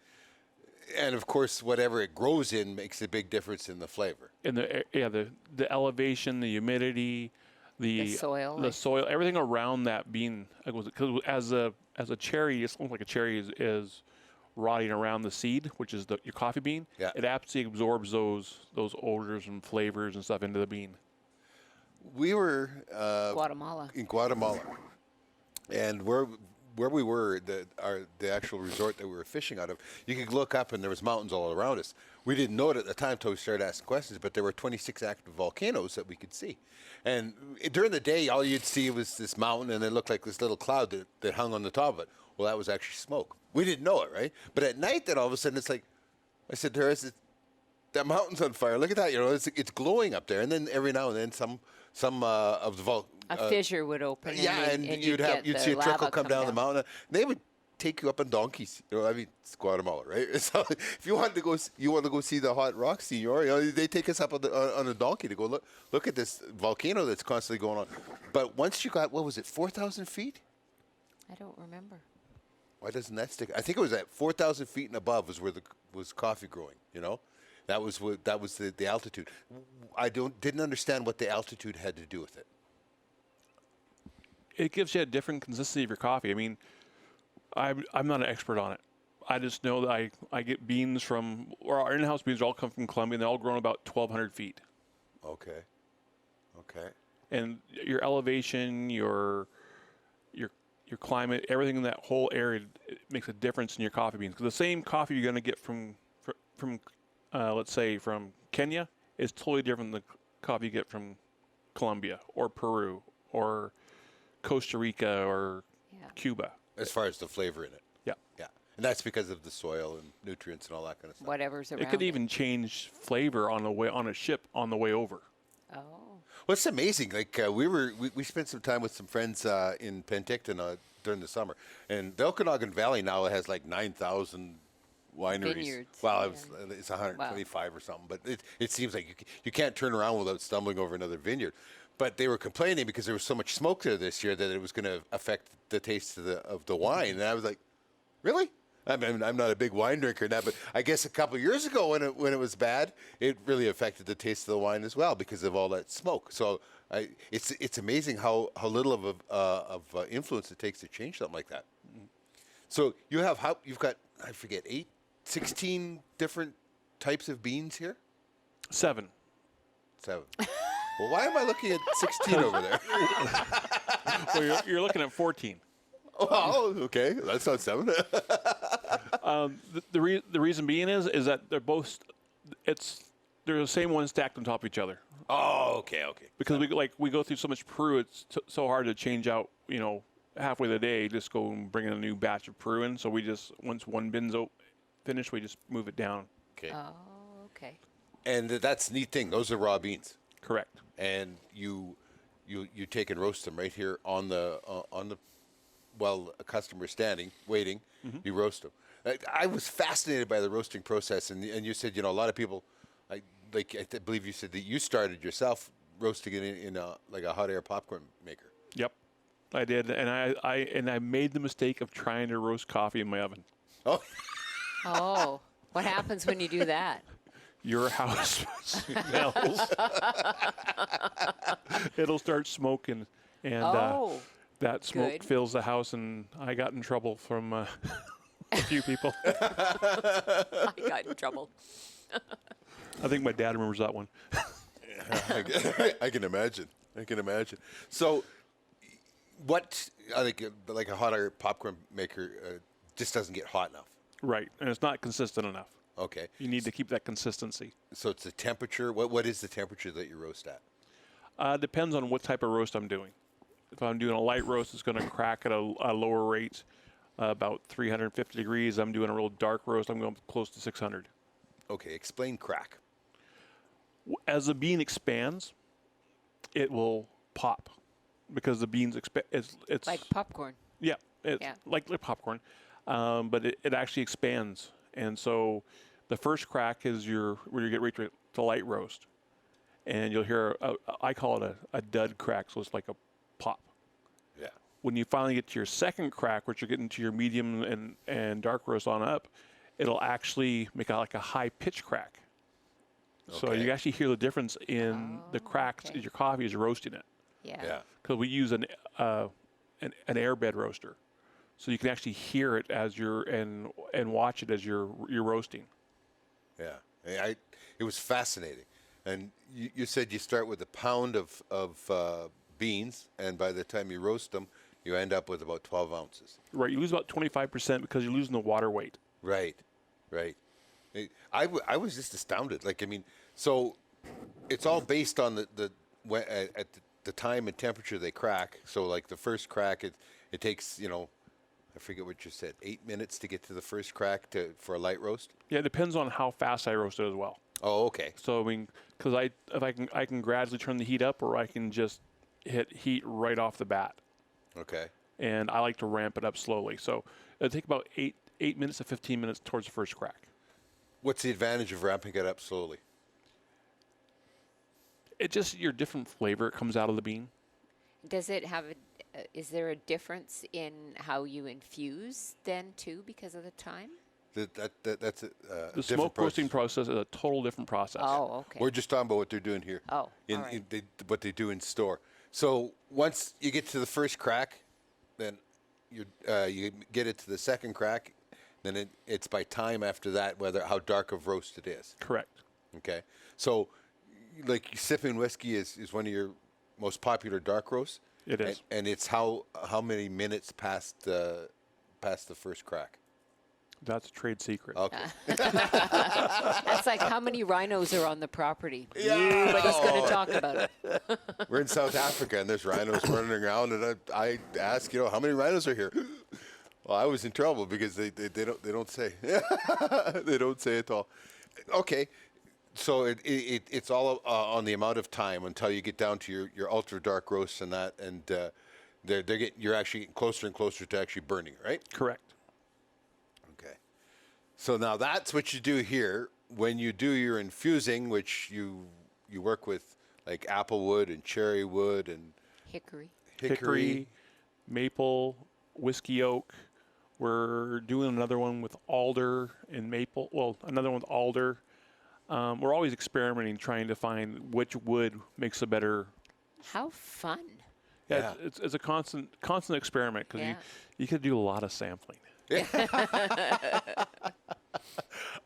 S1: And of course, whatever it grows in makes a big difference in the flavor.
S3: And the elevation, the humidity, the soil, everything around that bean. Because as a cherry, it's almost like a cherry is rotting around the seed, which is your coffee bean.
S1: Yeah.
S3: It absolutely absorbs those odors and flavors and stuff into the bean.
S1: We were
S2: Guatemala.
S1: in Guatemala, and where we were, the actual resort that we were fishing out of, you could look up and there was mountains all around us. We didn't know it at the time until we started asking questions, but there were 26 active volcanoes that we could see. And during the day, all you'd see was this mountain, and it looked like this little cloud that hung on the top of it. Well, that was actually smoke. We didn't know it, right? But at night, then all of a sudden, it's like, I said, that mountain's on fire. Look at that. You know, it's glowing up there. And then every now and then, some of the
S2: a fissure would open.
S1: And you'd see a trickle come down the mountain. They would take you up on donkeys. You know, I mean, it's Guatemala, right? So if you want to go see the hot rock scene, they take us up on a donkey to go look at this volcano that's constantly going on. But once you got, what was it, 4,000 feet?
S2: I don't remember.
S1: Why doesn't that stick? I think it was at 4,000 feet and above was where was coffee growing. You know, that was the altitude. I didn't understand what the altitude had to do with it.
S3: It gives you a different consistency of your coffee. I mean, I'm not an expert on it. I just know that I get beans or our in-house beans all come from Colombia, and they're all grown about 1,200 feet.
S1: Okay.
S3: And your elevation, your climate, everything in that whole area, it makes a difference in your coffee beans. Because the same coffee you're going to get from let's say from Kenya is totally different than the coffee you get from Colombia or Peru or Costa Rica or Cuba.
S1: As far as the flavor in it.
S3: Yeah.
S1: And that's because of the soil and nutrients and all that kind of stuff.
S2: Whatever's around.
S3: It could even change flavor on a ship on the way over.
S2: Oh.
S1: Well, it's amazing. Like we spent some time with some friends in Penticton during the summer, and the Okanagan Valley now has like 9,000 wineries.
S2: Vineyards.
S1: Well, it's 125 or something, but it seems like you can't turn around without stumbling over another vineyard. But they were complaining because there was so much smoke there this year that it was going to affect the taste of the wine. And I was like, really? I mean, I'm not a big wine drinker now, but I guess a couple of years ago when it was bad, it really affected the taste of the wine as well because of all that smoke. So it's amazing how little of influence it takes to change something like that. So you've got, I forget, 16 different types of beans here?
S3: 7.
S1: Well, why am I looking at 16 over there?
S3: Well, you're looking at 14.
S1: Oh, okay. That's not 7.
S3: The reason being is that they're the same one stacked on top of each other.
S1: Oh, okay.
S3: Because we go through so much Peru, it's so hard to change out. You know, halfway the day, just go and bring in a new batch of Peru in. So we just once one bin's finished, we just move it down.
S1: Okay.
S2: Oh, okay.
S1: And that's a neat thing. Those are raw beans.
S3: Correct.
S1: And you take and roast them right here on the while a customer's standing, waiting, you roast them. I was fascinated by the roasting process, and you said, a lot of people, I believe you said that you started yourself roasting it in a hot air popcorn maker.
S3: Yep, I did, and I made the mistake of trying to roast coffee in my oven.
S1: Oh,
S2: Oh, what happens when you do that?
S3: Your house smells. It'll start smoking, and
S2: Oh,
S3: that smoke
S2: good.
S3: fills the house, and I got in trouble from a few people.
S2: I got in trouble.
S3: I think my dad remembers that one.
S1: I can imagine. So, what like a hot air popcorn maker just doesn't get hot enough.
S3: Right, and it's not consistent enough.
S1: Okay.
S3: You need to keep that consistency.
S1: So it's the temperature. What is the temperature that you roast at?
S3: Depends on what type of roast I'm doing. If I'm doing a light roast, it's going to crack at a lower rate, about 350 degrees. I'm doing a real dark roast, I'm going close to 600.
S1: Okay, explain crack.
S3: As the bean expands, it will pop because the beans it's
S2: Like popcorn.
S3: yeah, it's
S2: Yeah.
S3: like popcorn, but it actually expands, and so the first crack is where you get right to the light roast, and you'll hear I call it a dud crack, so it's like a pop.
S1: Yeah.
S3: When you finally get to your second crack, which you're getting to your medium and dark roast on up, it'll actually make like a high pitch crack. So
S1: Okay.
S3: you actually hear the difference in the cracks
S2: okay.
S3: in your coffee as you're roasting it.
S2: Yeah.
S1: Yeah.
S3: Because we use an airbed roaster, so you can actually hear it as and watch it as you're roasting.
S1: Yeah. It was fascinating. And you said you start with a pound of beans, and by the time you roast them, you end up with about 12 ounces.
S3: Right, you lose about 25% because you're losing the water weight.
S1: Right. I was just astounded. So it's all based on at the time and temperature they crack. So like the first crack, it takes, I forget what you said, 8 minutes to get to the first crack for a light roast?
S3: Yeah, it depends on how fast I roast it as well.
S1: Oh, okay.
S3: So because I can gradually turn the heat up, or I can just hit heat right off the bat.
S1: Okay.
S3: And I like to ramp it up slowly. So it'll take about 8 minutes to 15 minutes towards the first crack.
S1: What's the advantage of ramping it up slowly?
S3: It just your different flavor comes out of the bean.
S2: Does it have is there a difference in how you infuse then too because of the time?
S1: That's a
S3: The
S1: different
S3: smoke roasting
S1: process.
S3: process is a total different process.
S2: Oh, okay.
S1: We're just talking about what they're doing here.
S2: Oh, all right.
S1: What they do in store. So once you get to the first crack, then you get it to the second crack, then it's by time after that how dark of roast it is.
S3: Correct.
S1: Okay. So like sipping whiskey is one of your most popular dark roasts.
S3: It is.
S1: And it's how many minutes past the first crack?
S3: That's a trade secret.
S1: Okay.
S2: That's like how many rhinos are on the property.
S1: Yeah.
S2: Nobody's going to talk about it.
S1: We're in South Africa and there's rhinos running around, and I ask, how many rhinos are here? Well, I was in trouble because they don't say. They don't say at all. Okay, so it's all on the amount of time until you get down to your ultra dark roasts and that, and you're actually getting closer and closer to actually burning, right?
S3: Correct.
S1: Okay. So now that's what you do here when you do your infusing, which you work with like apple wood and cherry wood and
S2: Hickory.
S3: maple, whiskey oak. We're doing another one with alder and maple. Well, another one with alder. We're always experimenting, trying to find which wood makes a better.
S2: How fun.
S3: Yeah, it's a constant experiment because
S2: Yeah.
S3: you could do a lot of sampling.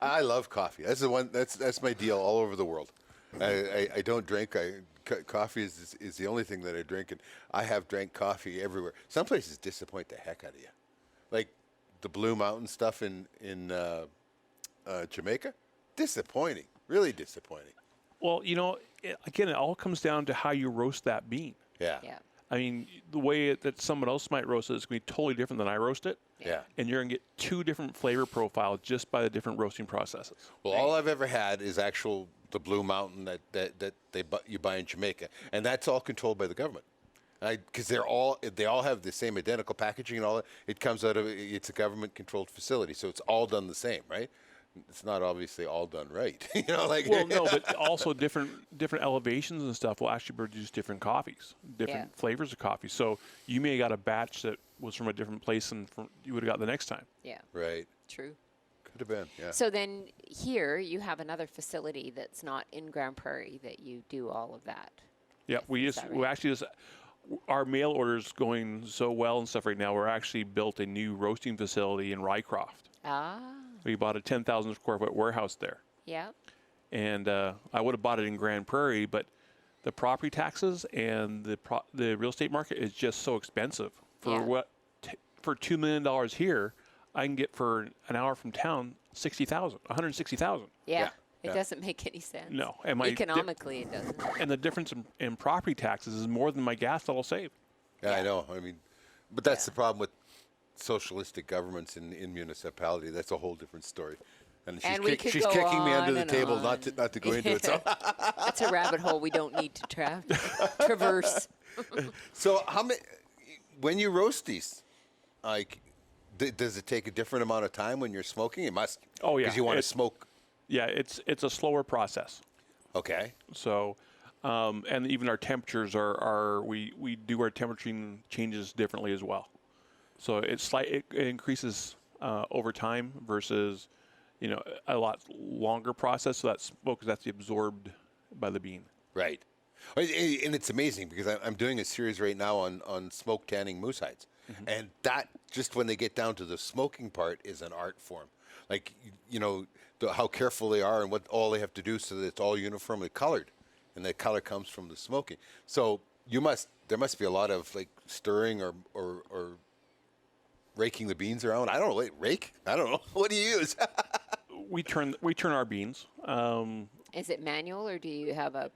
S1: I love coffee. That's the one. That's my deal all over the world. I don't drink. Coffee is the only thing that I drink, and I have drank coffee everywhere. Some places disappoint the heck out of you, like the Blue Mountain stuff in Jamaica. Disappointing, really disappointing.
S3: Well, again, it all comes down to how you roast that bean.
S1: Yeah.
S2: Yeah.
S3: I mean, the way that someone else might roast it is going to be totally different than I roast it.
S1: Yeah.
S3: And you're going to get two different flavor profiles just by the different roasting processes.
S1: Well, all I've ever had is the Blue Mountain that you buy in Jamaica, and that's all controlled by the government. Because they all have the same identical packaging and all that. It comes out of it's a government-controlled facility, so it's all done the same, right? It's not obviously all done right,
S3: Well, no, but also different elevations and stuff will actually produce different coffees, different flavors of coffee. So you may have got a batch that was from a different place than you would have got the next time.
S2: Yeah.
S1: Right.
S2: True.
S1: Could have been. Yeah.
S2: So then here you have another facility that's not in Grand Prairie that you do all of that.
S3: Yeah, we actually just our mail orders going so well and stuff right now. We're actually built a new roasting facility in Rycroft.
S2: Ah.
S3: We bought a 10,000 square foot warehouse there.
S2: Yeah.
S3: And I would have bought it in Grand Prairie, but the property taxes and the real estate market is just so expensive. For for $2 million here, I can get for an hour from town 160,000.
S2: Yeah. It doesn't make any sense.
S3: No,
S2: economically it doesn't.
S3: And the difference in property taxes is more than my gas that I'll save.
S1: Yeah, I know. I mean, but that's the problem with socialistic governments in municipality. That's a whole different story. And she's kicking me under the table not to go into it. So
S2: that's a rabbit hole we don't need to traverse.
S1: So when you roast these, does it take a different amount of time when you're smoking? It must.
S3: Oh yeah,
S1: because you want to smoke.
S3: Yeah, it's a slower process.
S1: Okay.
S3: So, and even our temperatures we do our temperature changes differently as well. So it increases over time versus, a lot longer process. So that smoke is actually absorbed by the bean.
S1: Right. And it's amazing because I'm doing a series right now on smoke tanning moose hides. Mm-hmm. And that, just when they get down to the smoking part, is an art form. Like, how careful they are and what all they have to do so that it's all uniformly colored. And the color comes from the smoking. So there must be a lot of stirring or raking the beans around. I don't know. Rake? I don't know. What do you use?
S3: We turn our beans.
S2: Is it manual or do you have an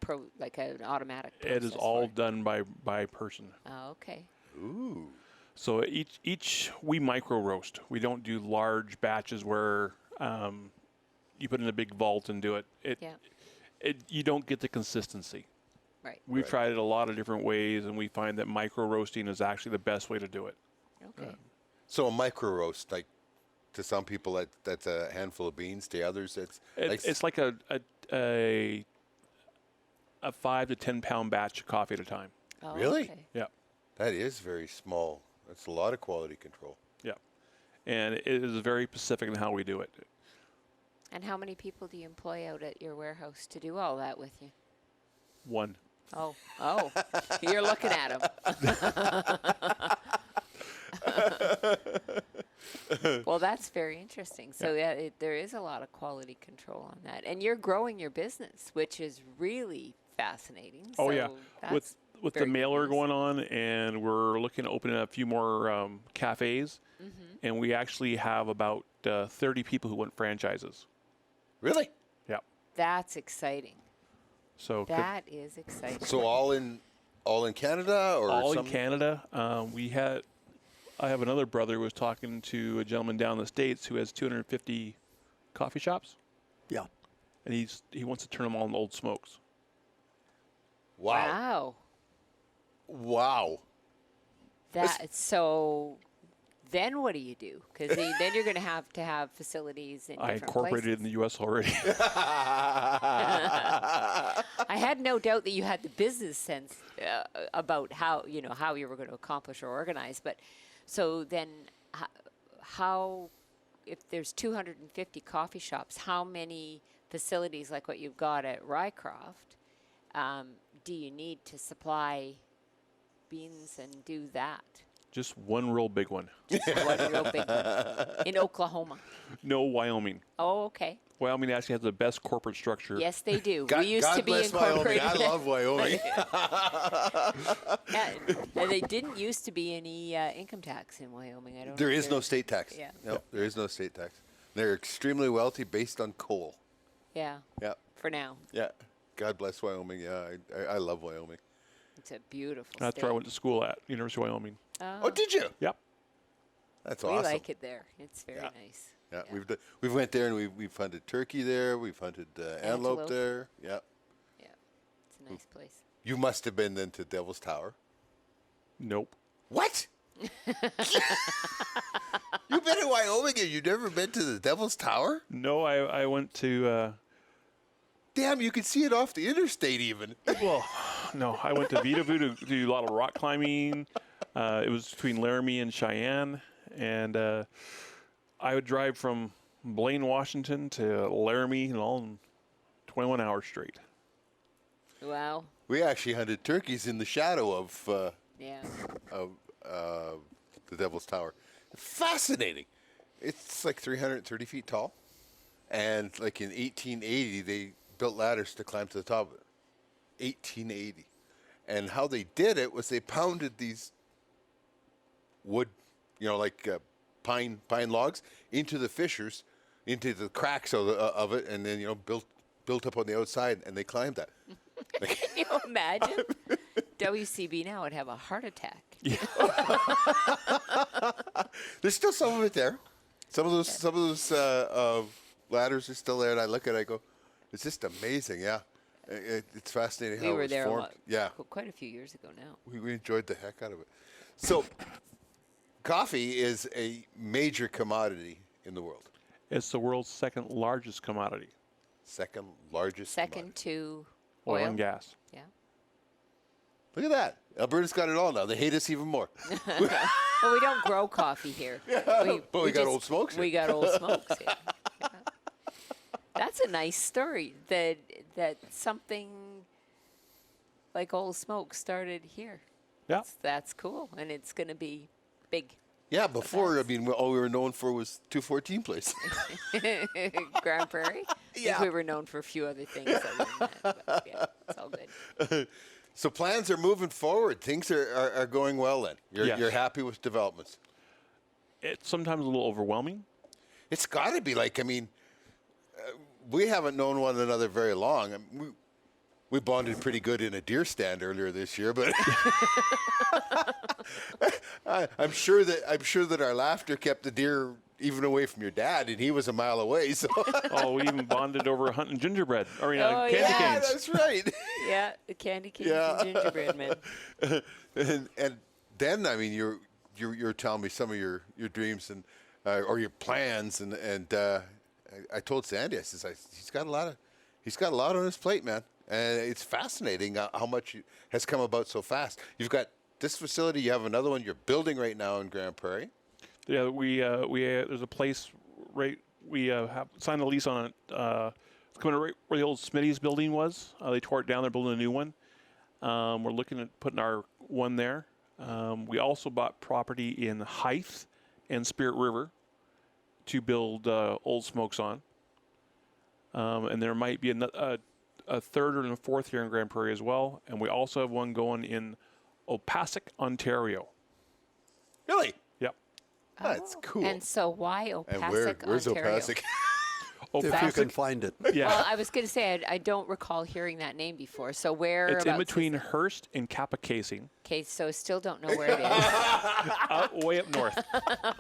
S2: automatic process?
S3: It is all done by person.
S2: Oh, okay.
S1: Ooh.
S3: So each we micro roast. We don't do large batches where you put in a big vault and do it. You don't get the consistency.
S2: Right.
S3: We've tried it a lot of different ways, and we find that micro roasting is actually the best way to do it.
S2: Okay.
S1: So a micro roast, to some people that's a handful of beans. To others,
S3: it's like a 5 to 10 pound batch of coffee at a time.
S2: Oh,
S1: really?
S2: Okay.
S3: Yeah.
S1: That is very small. That's a lot of quality control.
S3: Yeah. And it is very specific in how we do it.
S2: And how many people do you employ out at your warehouse to do all that with you?
S3: One.
S2: Oh, you're looking at him. Well, that's very interesting. So there is a lot of quality control on that. And you're growing your business, which is really fascinating.
S3: Oh,
S2: so
S3: yeah. With the
S2: very
S3: mailer
S2: good news.
S3: going on, and we're looking to open a few more cafes.
S2: Mm-hmm.
S3: And we actually have about 30 people who want franchises.
S1: Really?
S3: Yeah.
S2: That's exciting.
S3: So
S2: That is exciting.
S1: So all in Canada, or
S3: all
S1: some?
S3: in Canada. I have another brother who was talking to a gentleman down in the States who has 250 coffee shops,
S4: Yeah.
S3: and he wants to turn them all into Old Smokes.
S1: Wow. Wow.
S2: So then what do you do? Because then you're going to have facilities in
S3: I
S2: different
S3: incorporated
S2: places.
S3: it in the U.S. already.
S2: I had no doubt that you had the business sense about how you were going to accomplish or organize. But so then, how if there's 250 coffee shops, how many facilities like what you've got at Rycroft do you need to supply beans and do that?
S3: Just one real big one.
S2: One real big one in Oklahoma.
S3: No, Wyoming.
S2: Oh, okay.
S3: Wyoming actually has the best corporate structure.
S2: Yes, they do.
S1: God,
S2: we used
S1: God
S2: to be
S1: bless Wyoming.
S2: incorporated.
S1: I love Wyoming.
S2: And they didn't used to be any income tax in Wyoming. I don't.
S1: There
S2: know if
S1: is no state tax.
S2: Yeah.
S1: No, there is no state tax. They're extremely wealthy based on coal.
S2: Yeah.
S1: Yeah.
S2: For now,
S1: Yeah. God bless Wyoming. Yeah, I love Wyoming.
S2: it's a beautiful.
S3: That's
S2: state.
S3: where I went to school at, University of Wyoming.
S1: Oh, did you?
S3: Yep.
S1: That's
S2: We
S1: awesome.
S2: like it there. It's very
S1: Yeah.
S2: nice.
S1: Yeah, we've went there and we've hunted turkey there. We've hunted antelope
S2: Antelope.
S1: there. Yeah.
S2: Yeah, it's a nice place.
S1: You must have been then to Devil's Tower.
S3: Nope.
S1: What? You've been in Wyoming and you've never been to the Devil's Tower?
S3: No, I went to.
S1: Damn, you can see it off the interstate even.
S3: Well, no, I went to Vitavue to do a lot of rock climbing. It was between Laramie and Cheyenne, and I would drive from Blaine, Washington to Laramie and all in 21 hours straight.
S2: Wow.
S1: We actually hunted turkeys in the shadow of
S2: Yeah.
S1: The Devil's Tower. Fascinating. It's like 330 feet tall, and like in 1880 they built ladders to climb to the top of it. 1880, and how they did it was they pounded these wood, like pine logs into the fissures, into the cracks of it, and then built up on the outside, and they climbed that.
S2: Can you imagine? WCB now would have a heart attack.
S1: There's still some of it there. Some of those ladders are still there, and I look at it, I go, it's just amazing. Yeah, it's fascinating
S2: We
S1: how
S2: were
S1: it was
S2: there
S1: formed. Yeah,
S2: quite a few years ago now.
S1: we enjoyed the heck out of it. So, coffee is a major commodity in the world.
S3: It's the world's second largest commodity,
S1: Second largest.
S2: Second to
S3: oil and gas.
S2: Yeah.
S1: Look at that. Alberta's got it all now. They hate us even more.
S2: Well, we don't grow coffee here.
S1: But we got Old Smokes here.
S2: We got Old Smokes here. Yeah. That's a nice story that something like Old Smokes started here.
S3: Yeah.
S2: That's cool, and it's going to be big.
S1: Yeah, before, I mean, all we were known for was 214 place.
S2: Grand Prairie. I
S1: Yeah.
S2: think we were known for a few other things other than that, but yeah, it's all good.
S1: So plans are moving forward. Things are going well then.
S3: Yes.
S1: You're happy with developments.
S3: It's sometimes a little overwhelming.
S1: It's got to be like, I mean, we haven't known one another very long. I mean, we bonded pretty good in a deer stand earlier this year, but I'm sure that our laughter kept the deer even away from your dad, and he was a mile away. So
S3: Oh, we even bonded over hunting gingerbread. I mean,
S2: Oh,
S3: candy
S2: yeah.
S3: canes.
S1: that's right.
S2: Yeah, the candy canes
S1: Yeah.
S2: and gingerbread man.
S1: and then I mean you're telling me some of your dreams and or your plans and I told Sandi, I says he's got a lot on his plate, man, and it's fascinating how much has come about so fast. You've got this facility, you have another one you're building right now in Grand Prairie.
S3: Yeah, we there's a place we have signed a lease on it. It's coming right where the old Smitty's building was. They tore it down. They're building a new one. We're looking at putting our one there. We also bought property in Hythe and Spirit River to build Old Smokes on. And there might be a third or a fourth here in Grand Prairie as well. And we also have one going in Opassic, Ontario.
S1: Really?
S3: Yep.
S1: That's cool.
S2: And so why
S1: And
S2: Opassic,
S1: where's
S2: Ontario?
S1: Opassic?
S4: If you
S3: Opassic,
S4: can find it.
S3: yeah.
S2: Well, I was going to say I don't recall hearing that name before. So where?
S3: It's in between Hearst and Kappa Casing,
S2: Okay, so still don't know where it is.
S3: way up north.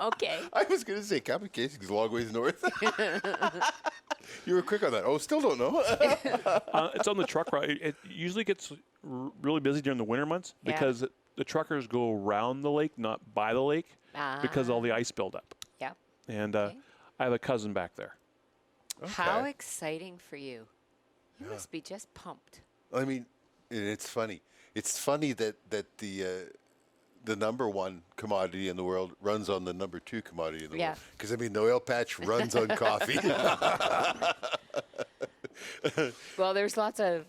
S2: Okay.
S1: I was going to say Kappa Casing's a long ways north. You were quick on that. Oh, still don't know.
S3: It's on the truck route. It usually gets really busy during the winter months
S2: Yeah.
S3: because the truckers go around the lake, not by the lake, because all the ice buildup.
S2: Yeah.
S3: And
S2: Okay.
S3: I have a cousin back there.
S2: How
S1: Okay.
S2: exciting for you. You must be just pumped.
S1: I mean, and it's funny. It's funny that the number one commodity in the world runs on the number two commodity in the
S2: Yeah.
S1: world. Because I mean, the oil patch runs on coffee.
S2: Well, there's lots of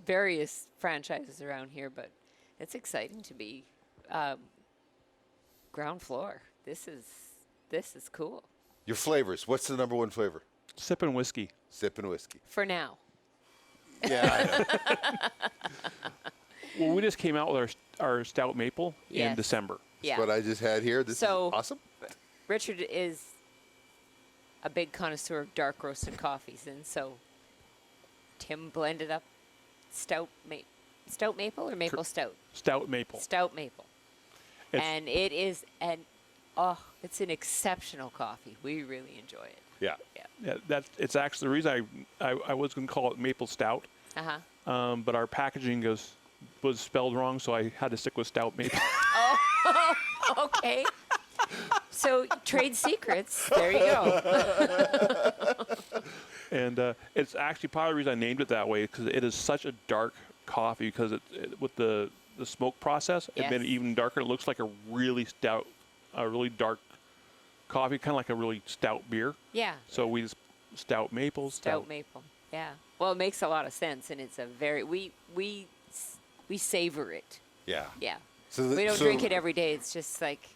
S2: various franchises around here, but it's exciting to be ground floor. This is cool.
S1: Your flavors. What's the number one flavor?
S3: Sipping whiskey.
S1: Sipping whiskey.
S2: For now.
S1: Yeah, I know.
S3: Well, we just came out with our Stout Maple in
S2: Yes.
S3: December.
S2: Yeah.
S1: What I just had here. This
S2: So-
S1: is awesome.
S2: Richard is a big connoisseur of dark roasted coffees, and so Tim blended up stout maple or maple stout?
S3: Stout Maple.
S2: Stout maple.
S3: It's-
S2: And it is it's an exceptional coffee. We really enjoy it.
S1: Yeah.
S3: Yeah, it's actually the reason I was going to call it Maple Stout,
S2: Uh-huh.
S3: but our packaging goes was spelled wrong, so I had to stick with Stout maple.
S2: Okay. So trade secrets. There you go.
S3: And it's actually part of the reason I named it that way, because it is such a dark coffee, because with the smoke process, it made it
S2: Yes.
S3: even darker. It looks like a really stout, a really dark coffee, kind of like a really stout beer.
S2: Yeah.
S3: So we just Stout maple.
S2: Stout maple. Yeah. Well, it makes a lot of sense, and it's a very we savor it.
S1: Yeah.
S2: Yeah.
S1: So
S2: We don't drink it every day. It's just like,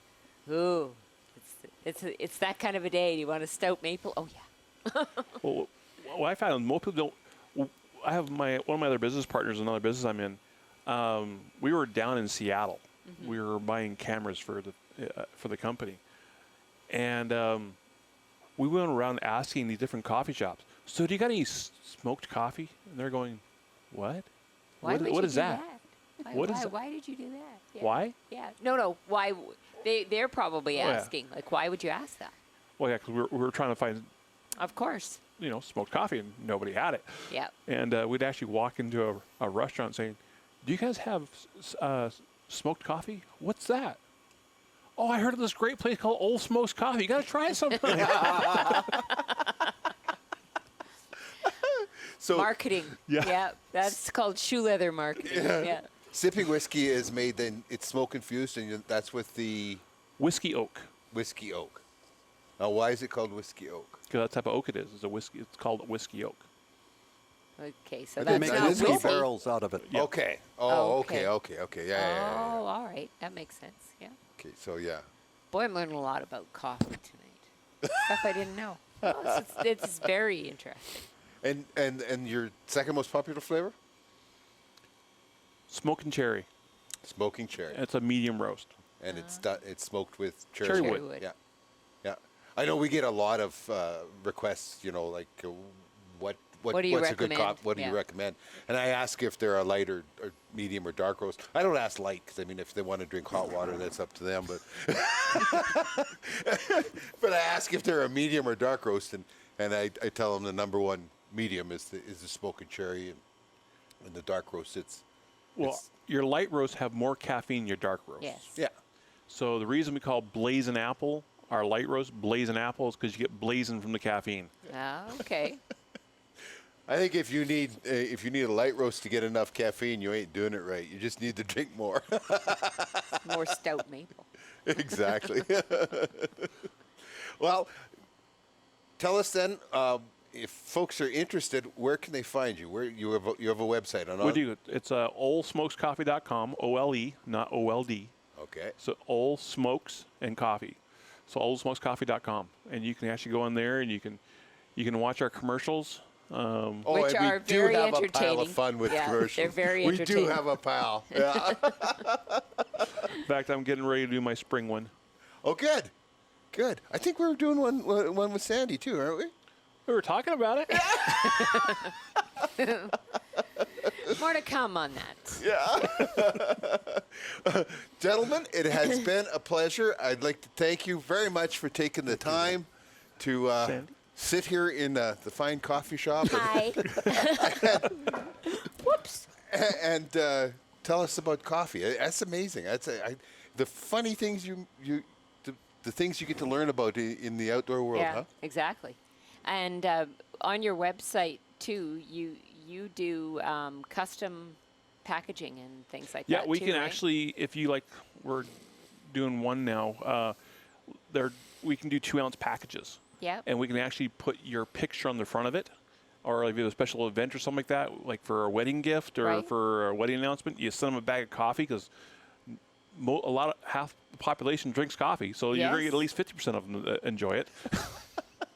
S2: ooh, it's that kind of a day. Do you want a stout maple? Oh yeah.
S3: Well, what I found, most people don't. I have one of my other business partners, another business I'm in. We were down in Seattle. We were buying cameras for the company, and we went around asking these different coffee shops. So, do you got any smoked coffee? And they're going, what?
S2: Why would
S3: what
S2: you
S3: is
S2: do
S3: that? What is that?
S2: Why did you do that? Yeah.
S3: Why?
S2: Yeah. No. Why? They're probably
S3: Oh, yeah.
S2: asking, like, why would you ask that?
S3: Well, yeah, because we were trying to find,
S2: Of course.
S3: smoked coffee, and nobody had it.
S2: Yeah.
S3: And we'd actually walk into a restaurant saying, do you guys have smoked coffee? What's that? Oh, I heard of this great place called Ole Smokes Coffee. You got to try it sometime.
S1: So
S2: Marketing.
S3: Yeah.
S2: Yeah. That's called shoe leather marketing. Yeah.
S1: sipping whiskey is made, then it's smoke infused, and that's with the
S3: Whiskey oak.
S1: whiskey oak. Now, why is it called whiskey oak?
S3: Because that type of oak it is. It's a whiskey. It's called whiskey oak.
S2: Okay. So
S1: I
S4: They
S2: that's
S4: make
S1: not
S4: whiskey
S2: whiskey.
S4: barrels out of it.
S3: Yeah.
S1: Okay.
S2: Oh,
S1: Oh,
S2: okay.
S1: okay. Yeah.
S2: Oh, all right. That makes sense. Yeah.
S1: Okay, so yeah.
S2: Boy, I'm learning a lot about coffee tonight. Stuff I didn't know. Oh, it's very interesting.
S1: And your second most popular flavor?
S3: Smoking cherry.
S1: Smoking cherry.
S3: It's a medium roast.
S1: And it's smoked with cherry,
S3: Cherry
S2: wood.
S1: wood. Yeah. Yeah. I know we get a lot of requests, like what
S2: What do you
S1: what's a good
S2: recommend?
S1: what do
S2: Yeah.
S1: you recommend? And I ask if they're a light or medium or dark roast. I don't ask light, because I mean, if they want to drink hot water, that's up to them. But but I ask if they're a medium or dark roast, and I tell them the number one medium is the smoking cherry, and the dark roast
S3: Well, your light roasts have more caffeine than your dark roasts.
S2: Yes.
S1: yeah.
S3: So the reason we call blazing apple our light roast blazing apple is because you get blazing from the caffeine.
S2: Ah, okay.
S1: I think if you need a light roast to get enough caffeine, you ain't doing it right. You just need to drink more.
S2: More stout maple.
S1: Exactly. Well, tell us then, if folks are interested, where can they find you? Where you have a website on?
S3: We do. It's olesmokescoffee.com, O-L-E, not O-L-D.
S1: Okay.
S3: So Ole Smokes and Coffee. So olesmokescoffee.com, and you can actually go in there and you can watch our commercials.
S2: Which
S1: and
S2: are
S1: we do
S2: very
S1: have a pile
S2: entertaining.
S1: of fun with
S2: Yeah,
S1: commercials.
S2: they're very
S1: We do
S2: entertaining.
S1: have a pile. Yeah.
S3: In fact, I'm getting ready to do my spring one.
S1: Oh, good. Good. I think we were doing one with Sandi too, aren't we?
S3: We were talking about it.
S2: More to come on that.
S1: Yeah. Gentlemen, it has been a pleasure. I'd like to thank you very much for taking the time to
S3: Sandi?
S1: sit here in the fine coffee shop
S2: Hi. Whoops.
S1: and tell us about coffee. That's amazing. The funny things the things you get to learn about in the outdoor world,
S2: Yeah,
S1: huh?
S2: exactly. And on your website too, you do custom packaging and things like
S3: Yeah,
S2: that.
S3: we
S2: too,
S3: can
S2: right?
S3: actually, if you like, we're doing one now. We can do 2-ounce packages.
S2: Yep.
S3: And we can actually put your picture on the front of it, or if you have a special event or something like that, like for a wedding gift or
S2: Right.
S3: for a wedding announcement, you send them a bag of coffee because half the population drinks coffee, so you're going to
S2: Yes.
S3: get at least 50% of them enjoy it.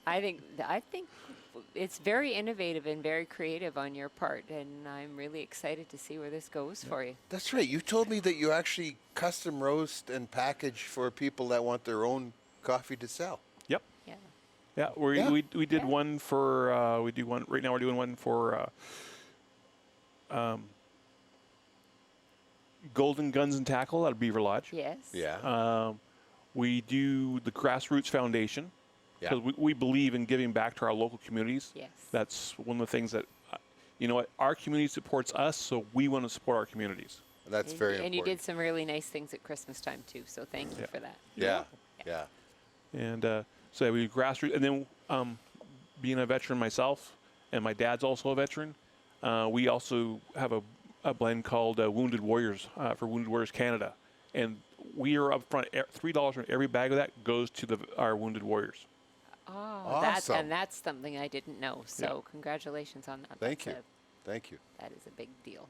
S2: I think it's very innovative and very creative on your part, and I'm really excited to see where this goes for you.
S1: That's right. You told me that you actually custom roast and package for people that want their own coffee to sell.
S3: Yep.
S2: Yeah.
S3: Yeah,
S1: Yeah.
S3: we did
S2: Yeah.
S3: one for we do one right now. We're doing one for Golden Guns and Tackle out of Beaver Lodge.
S2: Yes.
S1: Yeah.
S3: We do the Grassroots Foundation
S1: Yeah.
S3: because we believe in giving back to our local communities.
S2: Yes.
S3: That's one of the things that, our community supports us, so we want to support our communities.
S1: That's very important.
S2: And you did some really nice things at Christmas time too, so thank you for that.
S1: Yeah.
S3: And so we grassroots, and then being a veteran myself, and my dad's also a veteran. We also have a blend called Wounded Warriors for Wounded Warriors Canada, and we are up front. $3 from every bag of that goes to our Wounded Warriors.
S2: Oh,
S1: Awesome.
S2: that's something I didn't know. So congratulations on that.
S1: Thank you. Thank you.
S2: That is a big deal.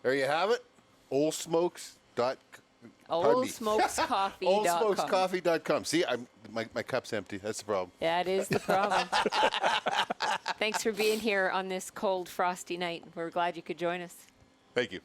S1: There you have it.
S2: Olesmokescoffee.com.
S1: Olesmokescoffee.com. See, my cup's empty. That's the problem.
S2: That is the problem. Thanks for being here on this cold, frosty night. We're glad you could join us.
S1: Thank you.